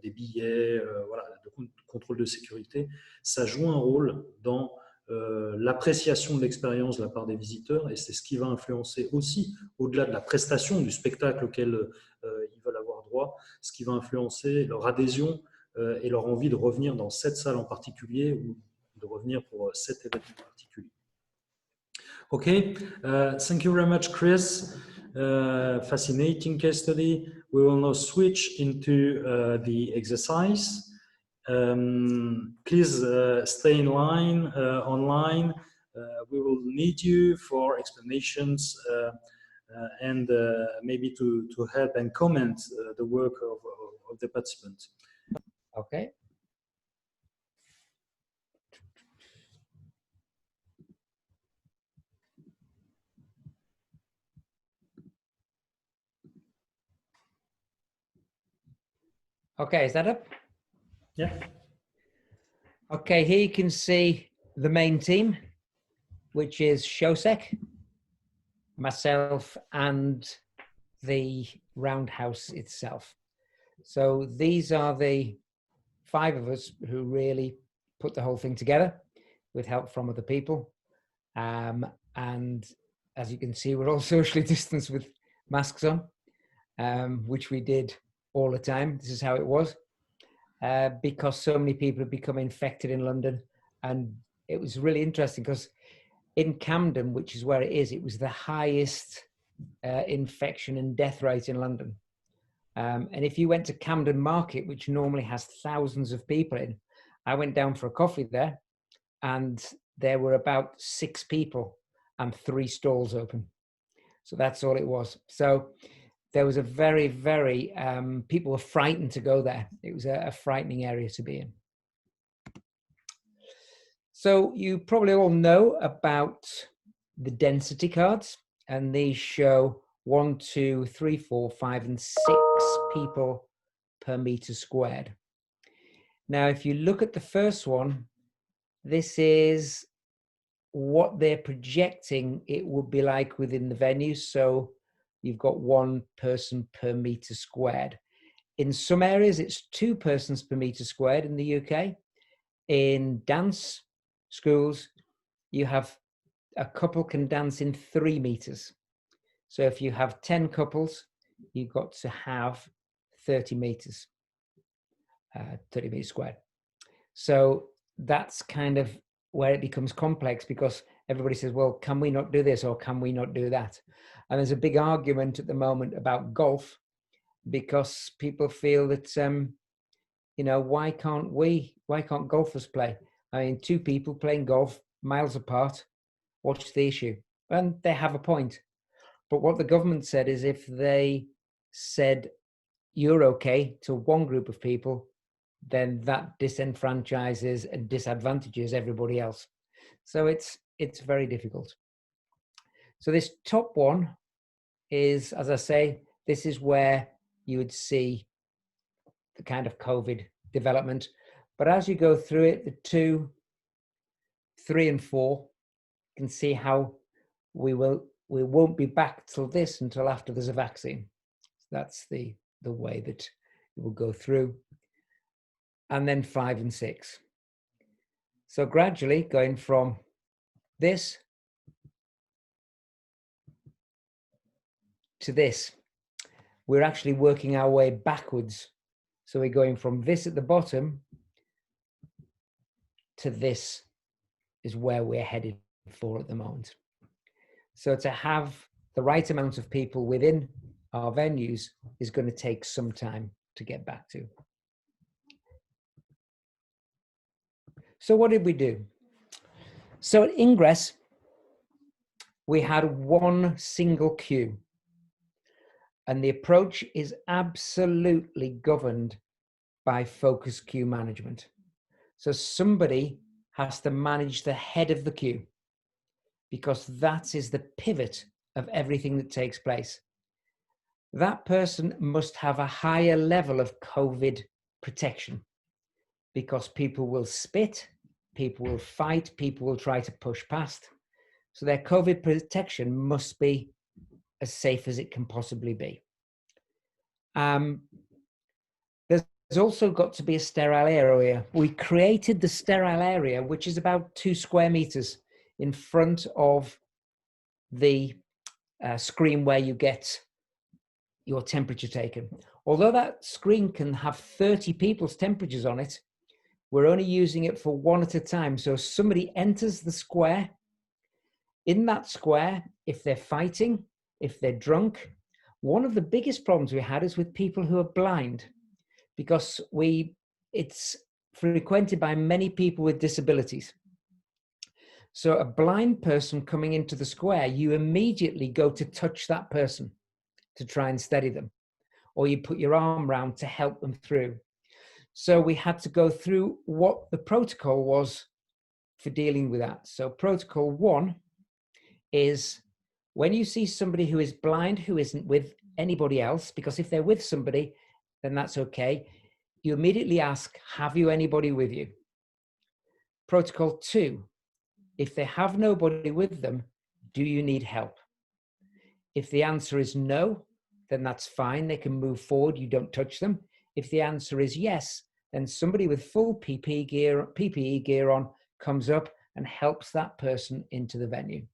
des billets, voilà, de contrôle de sécurité, ça joue un rôle dans l'appréciation de l'expérience de la part des visiteurs, et c'est ce qui va influencer aussi, au-delà de la prestation du spectacle auquel ils veulent avoir droit, ce qui va influencer leur adhésion et leur envie de revenir dans cette salle en particulier ou de revenir pour cet événement en particulier. Okay, thank you very much, Chris. Fascinating case study. We will now switch into the exercise. Please stay in line online. We will need you for explanations and maybe to help and comment the work of the participants. Okay. Okay, is that up? Yeah. Okay, here you can see the main team, which is Shosek, myself, and the roundhouse itself. So these are the 5 of us who really put the whole thing together with help from other people. And as you can see, we're all socially distanced with masks on, which we did all the time. This is how it was, because so many people have become infected in London. And it was really interesting because in Camden, which is where it is, it was the highest infection and death rate in London. And if you went to Camden Market, which normally has thousands of people in, I went down for a coffee there and there were about 6 people and 3 stalls open. So that's all it was. So there was a very, very, people were frightened to go there. It was a frightening area to be in. So you probably all know about the density cards, and these show 1, 2, 3, 4, 5, and 6 people per meter squared. Now, if you look at the first one, this is what they're projecting it would be like within the venue. So you've got 1 person per meter squared. In some areas, it's 2 persons per meter squared in the UK. In dance schools, you have a couple can dance in 3 meters. So if you have 10 couples, you've got to have 30 meters, 30 meters squared. So that's kind of where it becomes complex, because everybody says, well, can we not do this or can we not do that? And there's a big argument at the moment about golf, because people feel that, you know, why can't golfers play? I mean, 2 people playing golf miles apart, what's the issue? And they have a point. But what the government said is if they said you're okay to 1 group of people, then that disenfranchises and disadvantages everybody else. So it's very difficult. So this top one is, as I say, this is where you would see the kind of COVID development. But as you go through it, the 2, 3, and 4, you can see how we won't be back till this until after there's a vaccine. That's the way that it will go through. And then 5 and 6. So gradually going from this to this, we're actually working our way backwards. So we're going from this at the bottom to this is where we're headed for at the moment. So to have the right amount of people within our venues is going to take some time to get back to. So what did we do? So at Ingress, we had 1 single queue, and the approach is absolutely governed by focus queue management. So somebody has to manage the head of the queue, because that is the pivot of everything that takes place. That person must have a higher level of COVID protection, because people will spit, people will fight, people will try to push past. So their COVID protection must be as safe as it can possibly be. There's also got to be a sterile area. We created the sterile area, which is about 2 square meters in front of the screen where you get your temperature taken. Although that screen can have 30 people's temperatures on it, we're only using it for 1 at a time. So somebody enters the square. In that square, if they're fighting, if they're drunk, one of the biggest problems we had is with people who are blind, because it's frequented by many people with disabilities. So a blind person coming into the square, you immediately go to touch that person to try and steady them, or you put your arm around to help them through. So we had to go through what the protocol was for dealing with that. So protocol 1 is when you see somebody who is blind, who isn't with anybody else, because if they're with somebody, then that's okay. You immediately ask, have you anybody with you? Protocol 2, if they have nobody with them, do you need help? If the answer is no, then that's fine. They can move forward. You don't touch them. If the answer is yes, then somebody with full PPE gear on comes up and helps that person into the venue.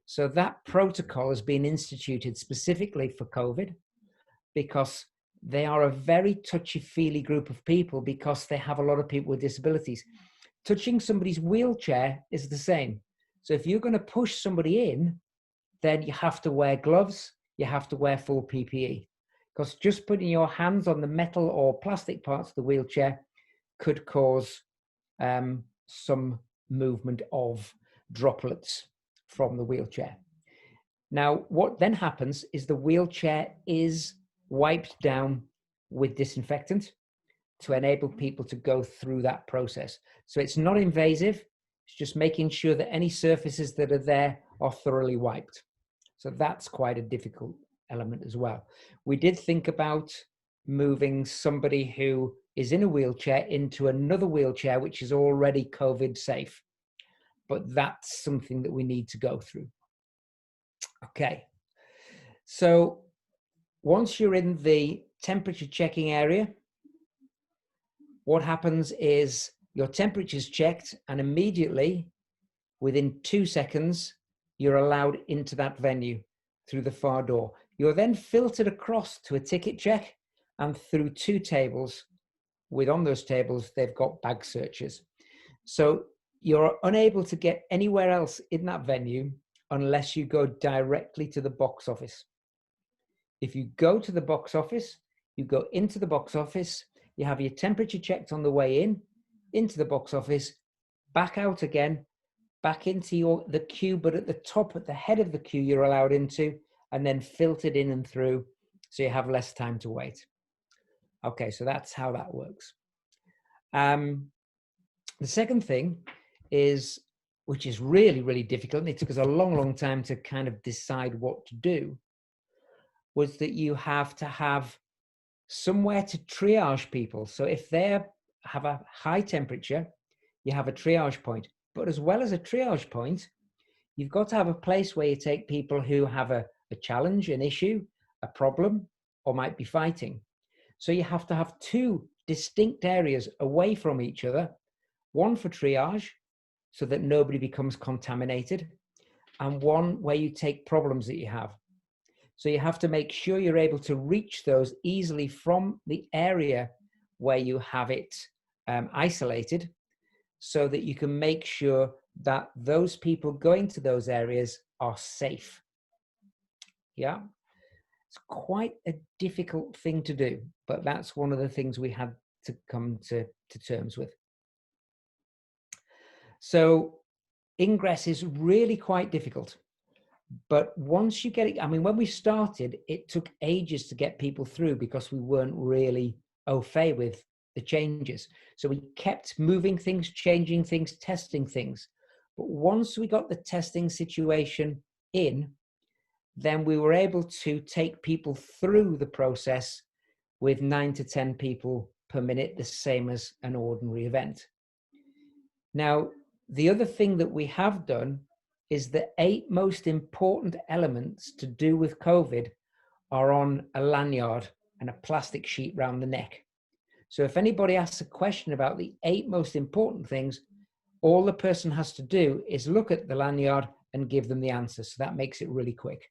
So that protocol has been instituted specifically for COVID because they are a very touchy-feely group of people because they have a lot of people with disabilities. Touching somebody's wheelchair is the same. So if you're going to push somebody in, then you have to wear gloves, you have to wear full PPE. Because just putting your hands on the metal or plastic parts of the wheelchair could cause some movement of droplets from the wheelchair. Now, what then happens is the wheelchair is wiped down with disinfectant to enable people to go through that process. So it's not invasive, it's just making sure that any surfaces that are there are thoroughly wiped. So that's quite a difficult element as well. We did think about moving somebody who is in a wheelchair into another wheelchair, which is already COVID safe, but that's something that we need to go through. Okay, so once you're in the temperature checking area, what happens is your temperature is checked and immediately, within 2 seconds, you're allowed into that venue through the far door. You're then filtered across to a ticket check and through 2 tables. On those tables, they've got bag searches. So you're unable to get anywhere else in that venue unless you go directly to the box office. If you go to the box office, you go into the box office, you have your temperature checked on the way in, into the box office, back out again, back into the queue, but at the top, at the head of the queue, you're allowed into, and then filtered in and through, so you have less time to wait. Okay, so that's how that works. The second thing is, which is really, really difficult, and it took us a long, long time to kind of decide what to do, was that you have to have somewhere to triage people. So if they have a high temperature, you have a triage point. But as well as a triage point, you've got to have a place where you take people who have a challenge, an issue, a problem, or might be fighting. So you have to have 2 distinct areas away from each other, one for triage, so that nobody becomes contaminated, and one where you take problems that you have. So you have to make sure you're able to reach those easily from the area where you have it isolated, so that you can make sure that those people going to those areas are safe. Yeah, it's quite a difficult thing to do, but that's one of the things we had to come to terms with. So ingress is really quite difficult. But once you get it, I mean, when we started, it took ages to get people through because we weren't really au fait with the changes. So we kept moving things, changing things, testing things. But once we got the testing situation in, then we were able to take people through the process with 9 to 10 people per minute, the same as an ordinary event. Now, the other thing that we have done is the 8 most important elements to do with COVID are on a lanyard and a plastic sheet around the neck. So if anybody asks a question about the 8 most important things, all the person has to do is look at the lanyard and give them the answer. So that makes it really quick.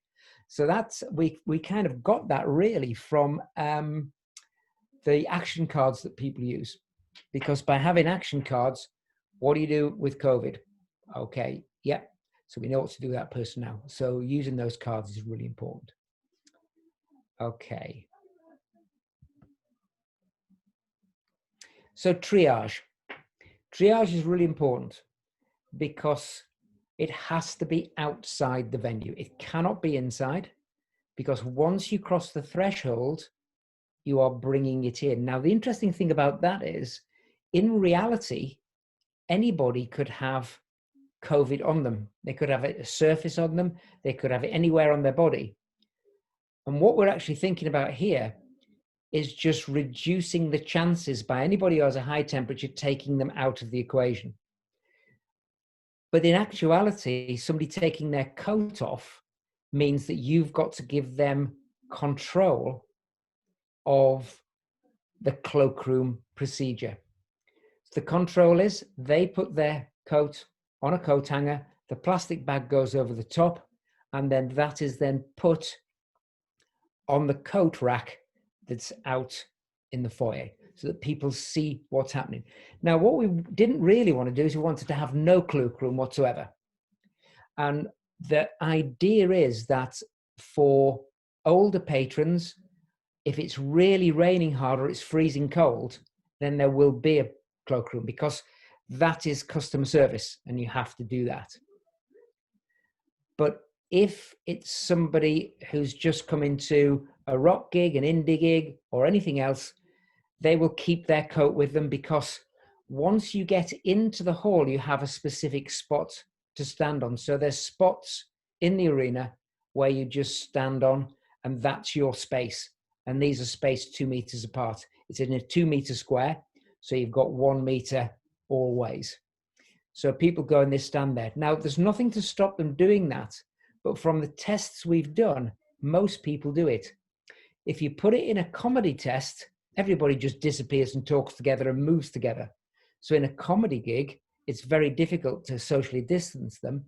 So that's, we kind of got that really from the action cards that people use. Because by having action cards, what do you do with COVID? Okay, yeah. So we know what to do with that person now. So using those cards is really important. Okay. So triage. Triage is really important because it has to be outside the venue. It cannot be inside, because once you cross the threshold, you are bringing it in. Now, the interesting thing about that is, in reality, anybody could have COVID on them. They could have a surface on them. They could have it anywhere on their body. And what we're actually thinking about here is just reducing the chances by anybody who has a high temperature, taking them out of the equation. But in actuality, somebody taking their coat off means that you've got to give them control of the cloakroom procedure. The control is they put their coat on a coat hanger, the plastic bag goes over the top, and then that is then put on the coat rack that's out in the foyer so that people see what's happening. Now, what we didn't really want to do is we wanted to have no cloakroom whatsoever. And the idea is that for older patrons, if it's really raining hard or it's freezing cold, then there will be a cloakroom, because that is customer service and you have to do that. But if it's somebody who's just come into a rock gig, an indie gig, or anything else, they will keep their coat with them, because once you get into the hall, you have a specific spot to stand on. So there's spots in the arena where you just stand on, and that's your space. And these are spaced 2 meters apart. It's in a 2 meter square, so you've got 1 meter always. So people go and they stand there. Now, there's nothing to stop them doing that, but from the tests we've done, most people do it. If you put it in a comedy test, everybody just disappears and talks together and moves together. So in a comedy gig, it's very difficult to socially distance them.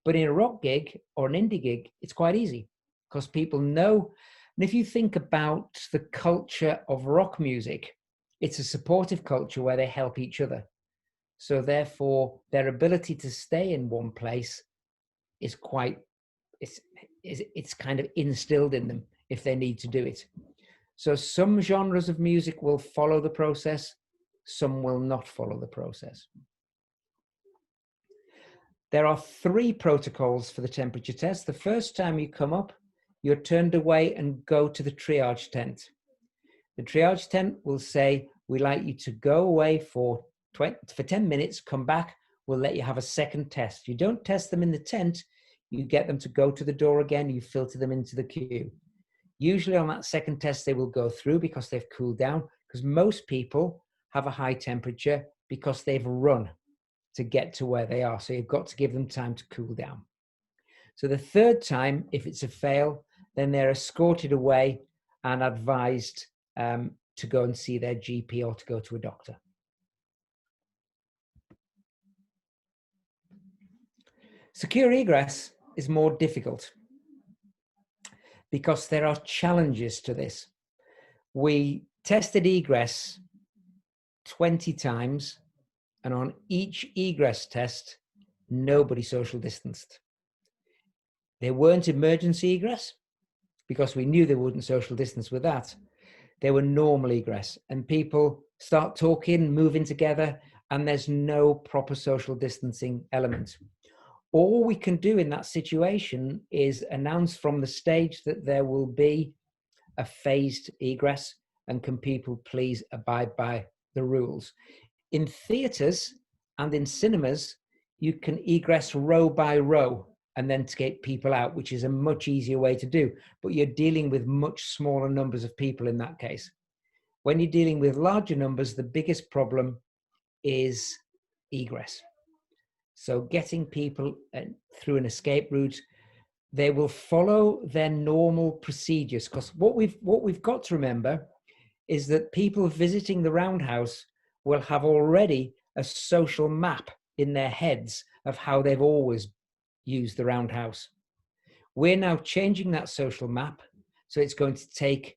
But in a rock gig or an indie gig, it's quite easy, because people know. And if you think about the culture of rock music, it's a supportive culture where they help each other. So therefore, their ability to stay in one place is quite, it's kind of instilled in them if they need to do it. So some genres of music will follow the process, some will not follow the process. There are 3 protocols for the temperature test. The first time you come up, you're turned away and go to the triage tent. The triage tent will say, we'd like you to go away for 10 minutes, come back, we'll let you have a second test. You don't test them in the tent, you get them to go to the door again, you filter them into the queue. Usually on that second test, they will go through because they've cooled down, because most people have a high temperature because they've run to get to where they are. So you've got to give them time to cool down. So the third time, if it's a fail, then they're escorted away and advised to go and see their GP or to go to a doctor. Secure egress is more difficult because there are challenges to this. We tested egress 20 times, and on each egress test, nobody social distanced. They weren't emergency egress because we knew they wouldn't social distance with that. They were normal egress, and people start talking, moving together, and there's no proper social distancing element. All we can do in that situation is announce from the stage that there will be a phased egress, and can people please abide by the rules. In theatres and in cinemas, you can egress row by row and then take people out, which is a much easier way to do, but you're dealing with much smaller numbers of people in that case. When you're dealing with larger numbers, the biggest problem is egress. So getting people through an escape route, they will follow their normal procedures, because what we've got to remember is that people visiting the Roundhouse will have already a social map in their heads of how they've always used the Roundhouse. We're now changing that social map, so it's going to take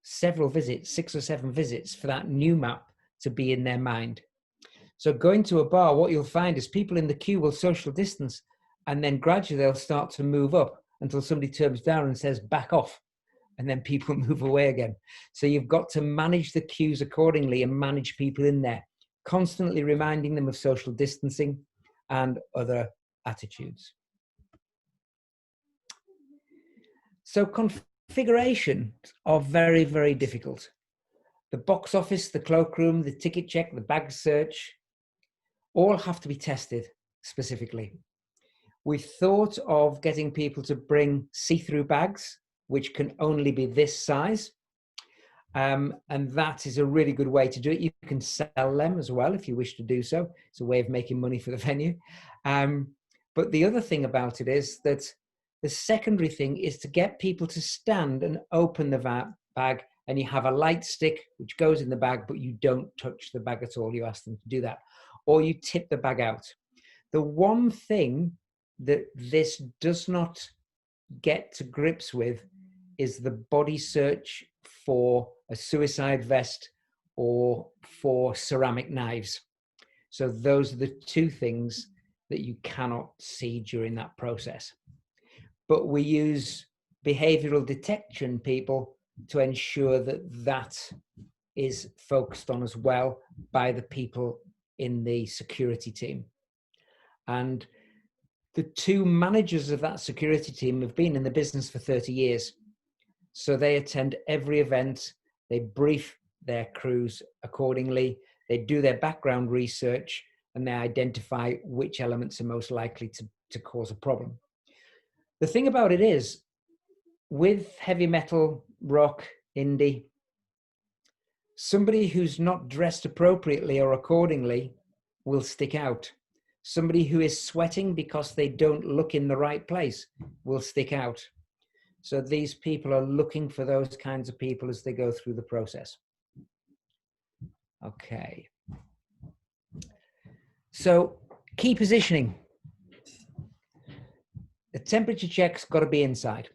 several visits, 6 or 7 visits, for that new map to be in their mind. So going to a bar, what you'll find is people in the queue will social distance, and then gradually they'll start to move up until somebody turns down and says, back off. and then people move away again. So you've got to manage the queues accordingly and manage people in there, constantly reminding them of social distancing and other attitudes. So configurations are very, very difficult. The box office, the cloakroom, the ticket check, the bag search, all have to be tested specifically. We thought of getting people to bring see-through bags, which can only be this size. And that is a really good way to do it. You can sell them as well if you wish to do so. It's a way of making money for the venue. But the other thing about it is that the secondary thing is to get people to stand and open the bag, and you have a light stick which goes in the bag, but you don't touch the bag at all. You ask them to do that, or you tip the bag out. The one thing that this does not get to grips with is the body search for a suicide vest or for ceramic knives. So those are the two things that you cannot see during that process. But we use behavioral detection people to ensure that that is focused on as well by the people in the security team. And the two managers of that security team have been in the business for 30 years. So they attend every event, they brief their crews accordingly, they do their background research, and they identify which elements are most likely to cause a problem. The thing about it is, with heavy metal, rock, indie, somebody who's not dressed appropriately or accordingly will stick out. Somebody who is sweating because they don't look in the right place will stick out. So these people are looking for those kinds of people as they go through the process. Okay. So key positioning. The temperature check's got to be inside.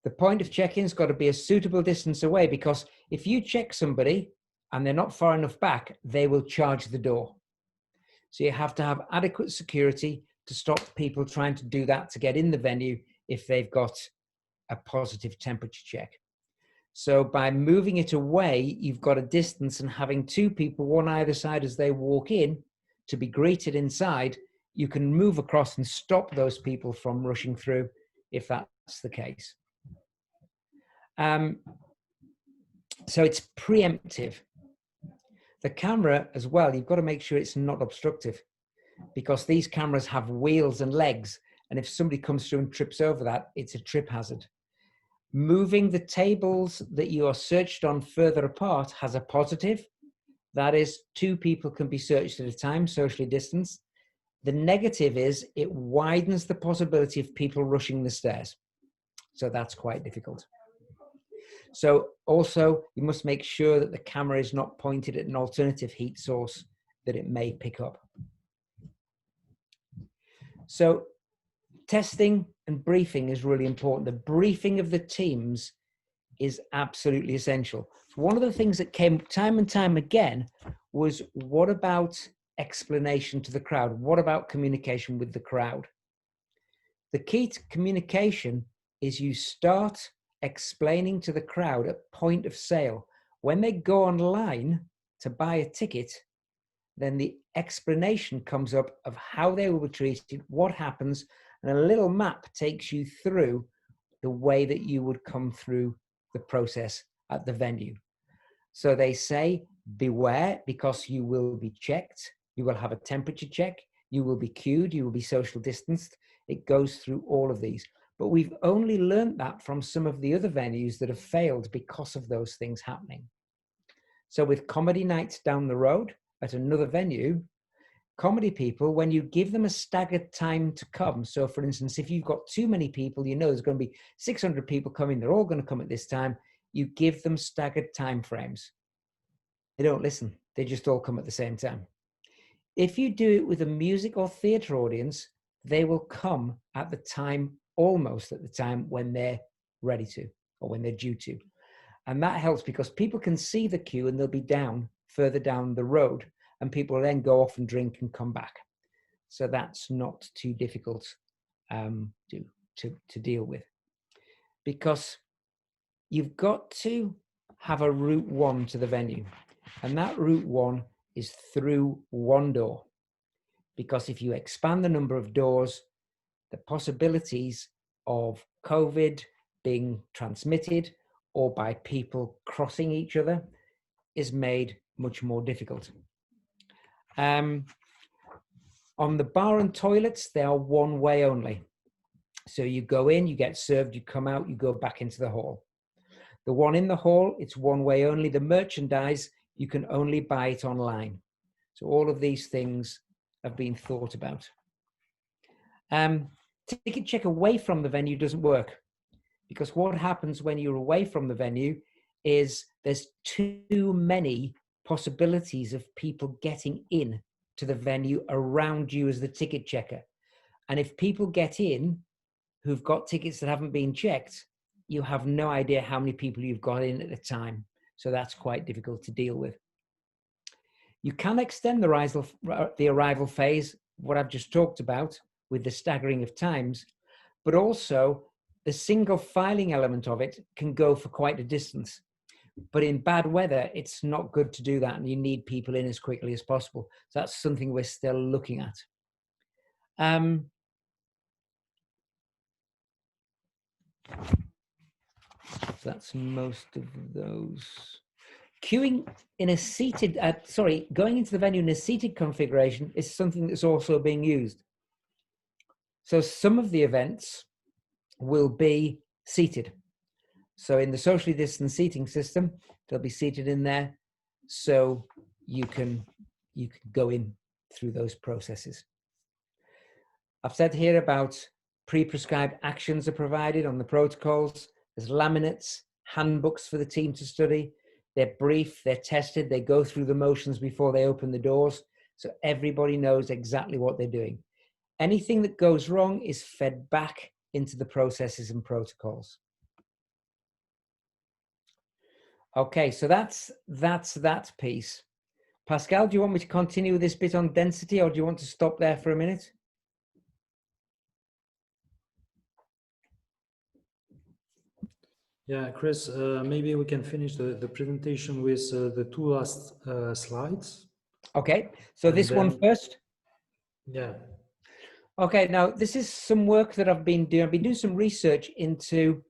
The point of check-in's got to be a suitable distance away, because if you check somebody and they're not far enough back, they will charge the door. So you have to have adequate security to stop people trying to do that to get in the venue if they've got a positive temperature check. So by moving it away, you've got a distance, and having two people, one either side as they walk in to be greeted inside, you can move across and stop those people from rushing through if that's the case. So it's preemptive. The camera as well, you've got to make sure it's not obstructive, because these cameras have wheels and legs, and if somebody comes through and trips over that, it's a trip hazard. Moving the tables that you are searched on further apart has a positive. That is, two people can be searched at a time, socially distanced. The negative is it widens the possibility of people rushing the stairs. So that's quite difficult. So also, you must make sure that the camera is not pointed at an alternative heat source that it may pick up. So testing and briefing is really important. The briefing of the teams is absolutely essential. One of the things that came time and time again was, what about explanation to the crowd? What about communication with the crowd? The key to communication is you start explaining to the crowd at point of sale. When they go online to buy a ticket, then the explanation comes up of how they will be treated, what happens, and a little map takes you through the way that you would come through the process at the venue. So they say, beware, because you will be checked, you will have a temperature check, you will be queued, you will be social distanced. It goes through all of these. But we've only learned that from some of the other venues that have failed because of those things happening. So with comedy nights down the road at another venue, comedy people, when you give them a staggered time to come, so for instance, if you've got too many people, you know there's going to be 600 people coming, they're all going to come at this time, you give them staggered time frames. They don't listen, they just all come at the same time. If you do it with a music or theatre audience, they will come at the time, almost at the time when they're ready to, or when they're due to. And that helps because people can see the queue and they'll be further down the road, and people will then go off and drink and come back. So that's not too difficult to deal with. Because you've got to have a route one to the venue. And that route one is through one door. Because if you expand the number of doors, the possibilities of COVID being transmitted or by people crossing each other is made much more difficult. On the bar and toilets, they are one way only. So you go in, you get served, you come out, you go back into the hall. The one in the hall, it's one way only. The merchandise, you can only buy it online. So all of these things have been thought about. Ticket check away from the venue doesn't work, because what happens when you're away from the venue is there's too many possibilities of people getting in to the venue around you as the ticket checker. And if people get in who've got tickets that haven't been checked, you have no idea how many people you've got in at the time. So that's quite difficult to deal with. You can extend the arrival phase, what I've just talked about, with the staggering of times, but also the single filing element of it can go for quite a distance. But in bad weather, it's not good to do that, and you need people in as quickly as possible. So that's something we're still looking at. That's most of those. Queuing in a seated, going into the venue in a seated configuration is something that's also being used. So some of the events will be seated. So in the socially distanced seating system, they'll be seated in there, so you can go in through those processes. I've said here about pre-prescribed actions are provided on the protocols. There's laminates, handbooks for the team to study. They're brief, they're tested, they go through the motions before they open the doors, so everybody knows exactly what they're doing. Anything that goes wrong is fed back into the processes and protocols. Okay, so that's that piece. Pascal, do you want me to continue with this bit on density, or do you want to stop there for a minute? Yeah, Chris, maybe we can finish the presentation with the two last slides. Okay, so this one first? Yeah. Okay, now this is some work that I've been doing. I've been doing some research into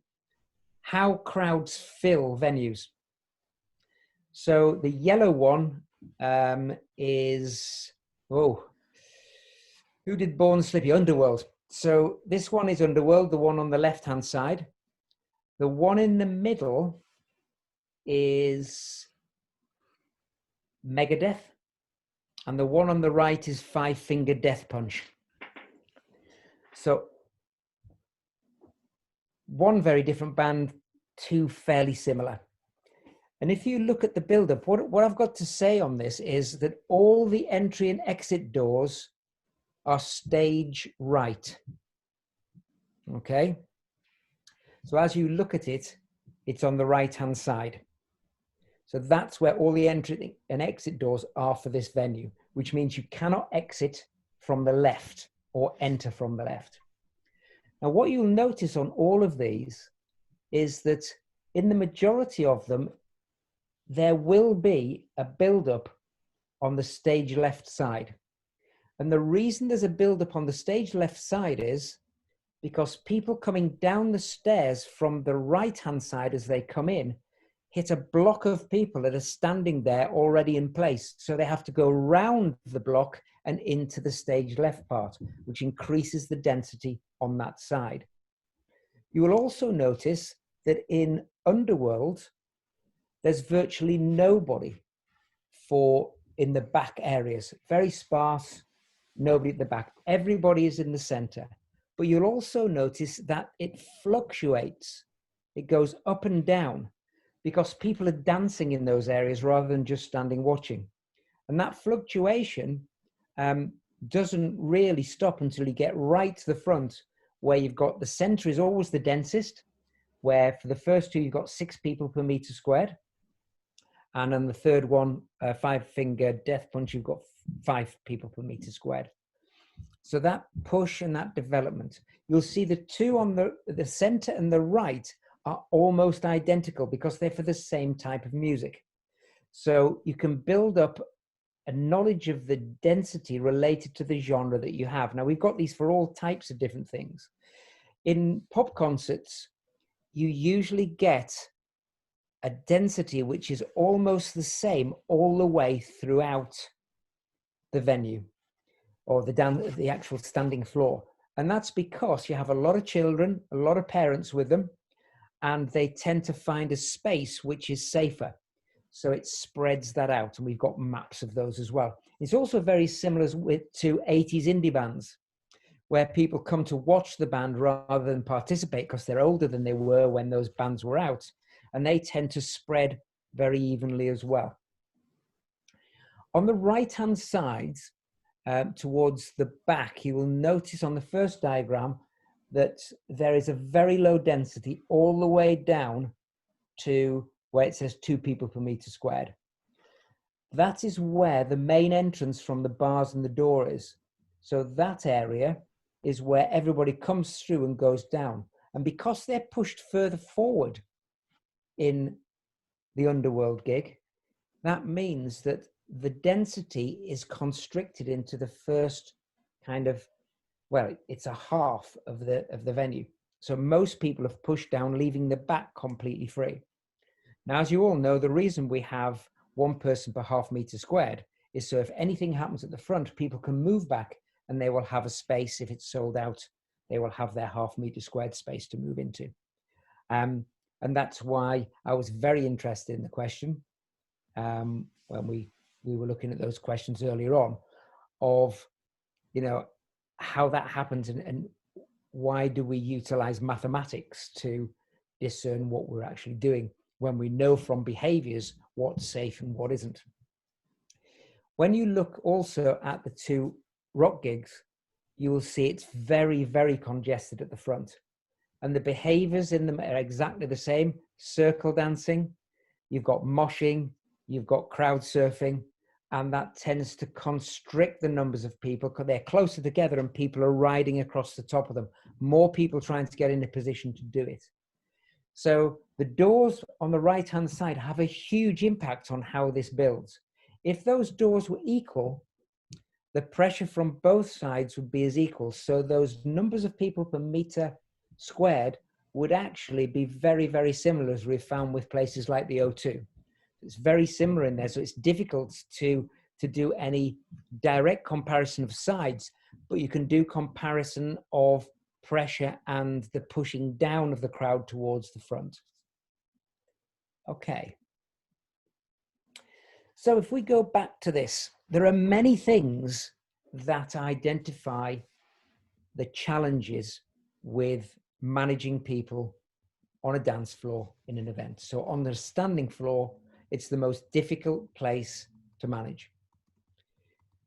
how crowds fill venues. So the yellow one is, who did Born Slippy? Underworld. So this one is Underworld, the one on the left-hand side. The one in the middle is Megadeth. And the one on the right is Five Finger Death Punch. So one very different band, two fairly similar. And if you look at the build-up, what I've got to say on this is that all the entry and exit doors are stage right. Okay? So as you look at it, it's on the right-hand side. So that's where all the entry and exit doors are for this venue, which means you cannot exit from the left or enter from the left. Now, what you'll notice on all of these is that in the majority of them, there will be a build-up on the stage left side. And the reason there's a build-up on the stage left side is because people coming down the stairs from the right-hand side as they come in hit a block of people that are standing there already in place. So they have to go around the block and into the stage left part, which increases the density on that side. You will also notice that in Underworld, there's virtually nobody in the back areas, very sparse, nobody at the back. Everybody is in the center. But you'll also notice that it fluctuates. It goes up and down because people are dancing in those areas rather than just standing watching. And that fluctuation doesn't really stop until you get right to the front, where you've got the center is always the densest, where for the first two, you've got 6 people per meter squared. And on the third one, Five Finger Death Punch, you've got 5 people per meter squared. So that push and that development, you'll see the two on the center and the right are almost identical because they're for the same type of music. So you can build up a knowledge of the density related to the genre that you have. Now, we've got these for all types of different things. In pop concerts, you usually get a density which is almost the same all the way throughout the venue or the actual standing floor. And that's because you have a lot of children, a lot of parents with them, and they tend to find a space which is safer. So it spreads that out, and we've got maps of those as well. It's also very similar to 80s indie bands, where people come to watch the band rather than participate because they're older than they were when those bands were out, and they tend to spread very evenly as well. On the right-hand side, towards the back, you will notice on the first diagram that there is a very low density all the way down to where it says 2 people per meter squared. That is where the main entrance from the bars and the door is. So that area is where everybody comes through and goes down. And because they're pushed further forward in the underworld gig, that means that the density is constricted into the first kind of, well, it's a half of the venue. So most people have pushed down, leaving the back completely free. Now, as you all know, the reason we have 1 person per half meter squared is so if anything happens at the front, people can move back and they will have a space. If it's sold out, they will have their half meter squared space to move into. And that's why I was very interested in the question when we were looking at those questions earlier on of, you know, how that happens and why do we utilize mathematics to discern what we're actually doing when we know from behaviors what's safe and what isn't. When you look also at the 2 rock gigs, you will see it's very, very congested at the front. And the behaviors in them are exactly the same. Circle dancing, you've got moshing, you've got crowd surfing, and that tends to constrict the numbers of people because they're closer together and people are riding across the top of them. More people trying to get in a position to do it. So the doors on the right-hand side have a huge impact on how this builds. If those doors were equal, the pressure from both sides would be as equal. So those numbers of people per meter squared would actually be very, very similar, as we've found with places like the O2. It's very similar in there. So it's difficult to do any direct comparison of sides, but you can do comparison of pressure and the pushing down of the crowd towards the front. Okay. So if we go back to this, there are many things that identify the challenges with managing people on a dance floor in an event. So on the standing floor, it's the most difficult place to manage.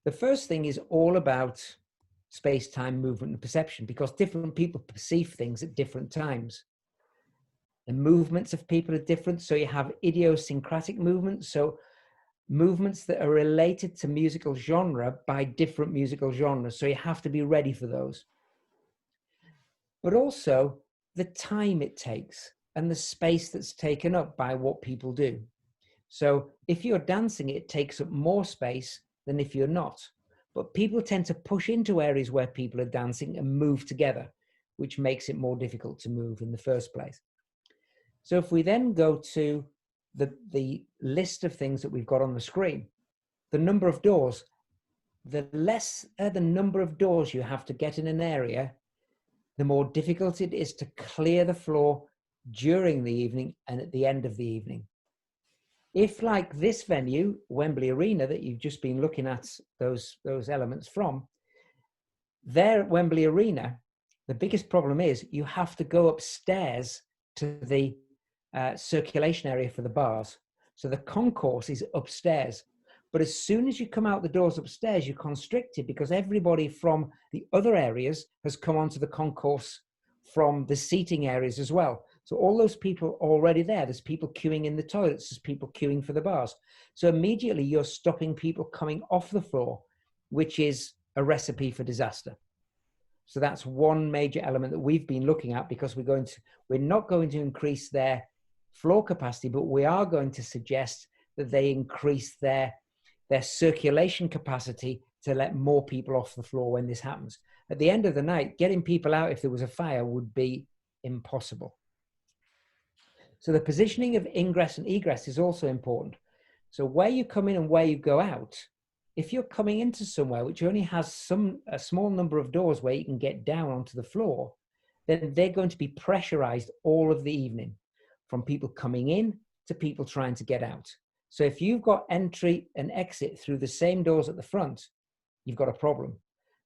The first thing is all about space-time, movement, and perception, because different people perceive things at different times. The movements of people are different, so you have idiosyncratic movements, so movements that are related to musical genre by different musical genres, so you have to be ready for those. But also the time it takes and the space that's taken up by what people do. So if you're dancing, it takes up more space than if you're not. But people tend to push into areas where people are dancing and move together, which makes it more difficult to move in the first place. So if we then go to the list of things that we've got on the screen, the number of doors, the less the number of doors you have to get in an area, the more difficult it is to clear the floor during the evening and at the end of the evening. If, like this venue, Wembley Arena, that you've just been looking at those elements from, there at Wembley Arena, the biggest problem is you have to go upstairs to the circulation area for the bars. So the concourse is upstairs. But as soon as you come out the doors upstairs, you're constricted because everybody from the other areas has come onto the concourse from the seating areas as well. So all those people are already there. There's people queuing in the toilets. There's people queuing for the bars. So immediately you're stopping people coming off the floor, which is a recipe for disaster. So that's one major element that we've been looking at, because we're not going to increase their floor capacity, but we are going to suggest that they increase their circulation capacity to let more people off the floor when this happens. At the end of the night, getting people out if there was a fire would be impossible. So the positioning of ingress and egress is also important. So where you come in and where you go out, if you're coming into somewhere which only has a small number of doors where you can get down onto the floor, then they're going to be pressurized all of the evening, from people coming in to people trying to get out. So if you've got entry and exit through the same doors at the front, you've got a problem.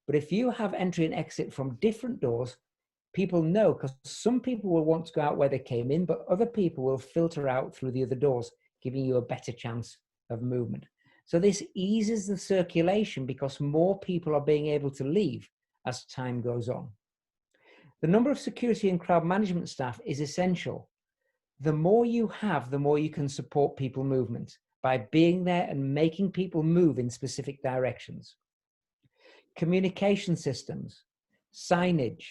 But if you have entry and exit from different doors, people know, because some people will want to go out where they came in, but other people will filter out through the other doors, giving you a better chance of movement. So this eases the circulation because more people are being able to leave as time goes on. The number of security and crowd management staff is essential. The more you have, the more you can support people movement by being there and making people move in specific directions. Communication systems, signage.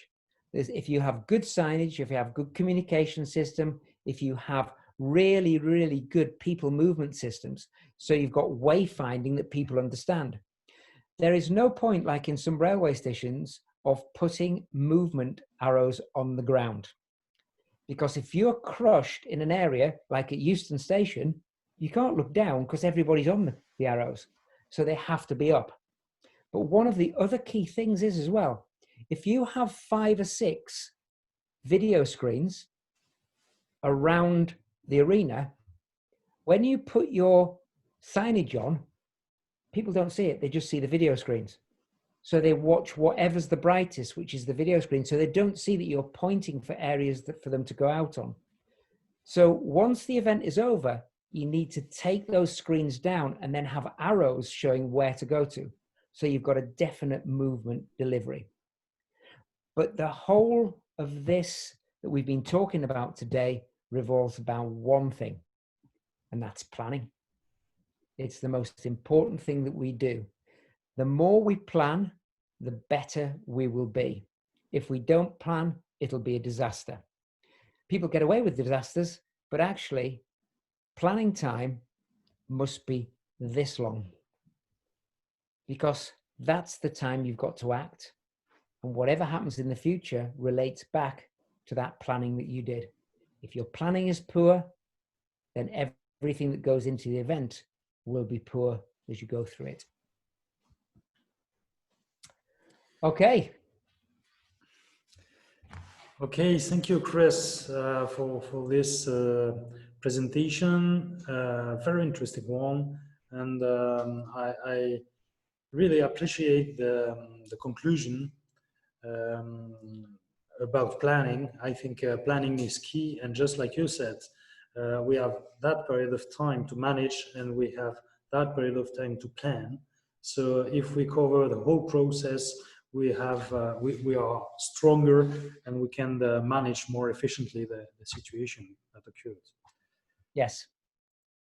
If you have good signage, if you have good communication system, if you have really, really good people movement systems, so you've got wayfinding that people understand. There is no point, like in some railway stations, of putting movement arrows on the ground. Because if you're crushed in an area, like at Euston Station, you can't look down because everybody's on the arrows. So they have to be up. But one of the other key things is as well, if you have 5 or 6 video screens around the arena, when you put your signage on, people don't see it. They just see the video screens. So they watch whatever's the brightest, which is the video screen. So they don't see that you're pointing for areas for them to go out on. So once the event is over, you need to take those screens down and then have arrows showing where to go to. So you've got a definite movement delivery. But the whole of this that we've been talking about today revolves about one thing, and that's planning. It's the most important thing that we do. The more we plan, the better we will be. If we don't plan, it'll be a disaster. People get away with disasters, but actually, planning time must be this long, because that's the time you've got to act. And whatever happens in the future relates back to that planning that you did. If your planning is poor, then everything that goes into the event will be poor as you go through it. Okay. Okay, thank you, Chris, for this presentation. Very interesting one, and I really appreciate the conclusion about planning. I think planning is key, and just like you said, we have that period of time to manage, and we have that period of time to plan. So if we cover the whole process, we are stronger, and we can manage more efficiently the situation that occurs. Yes.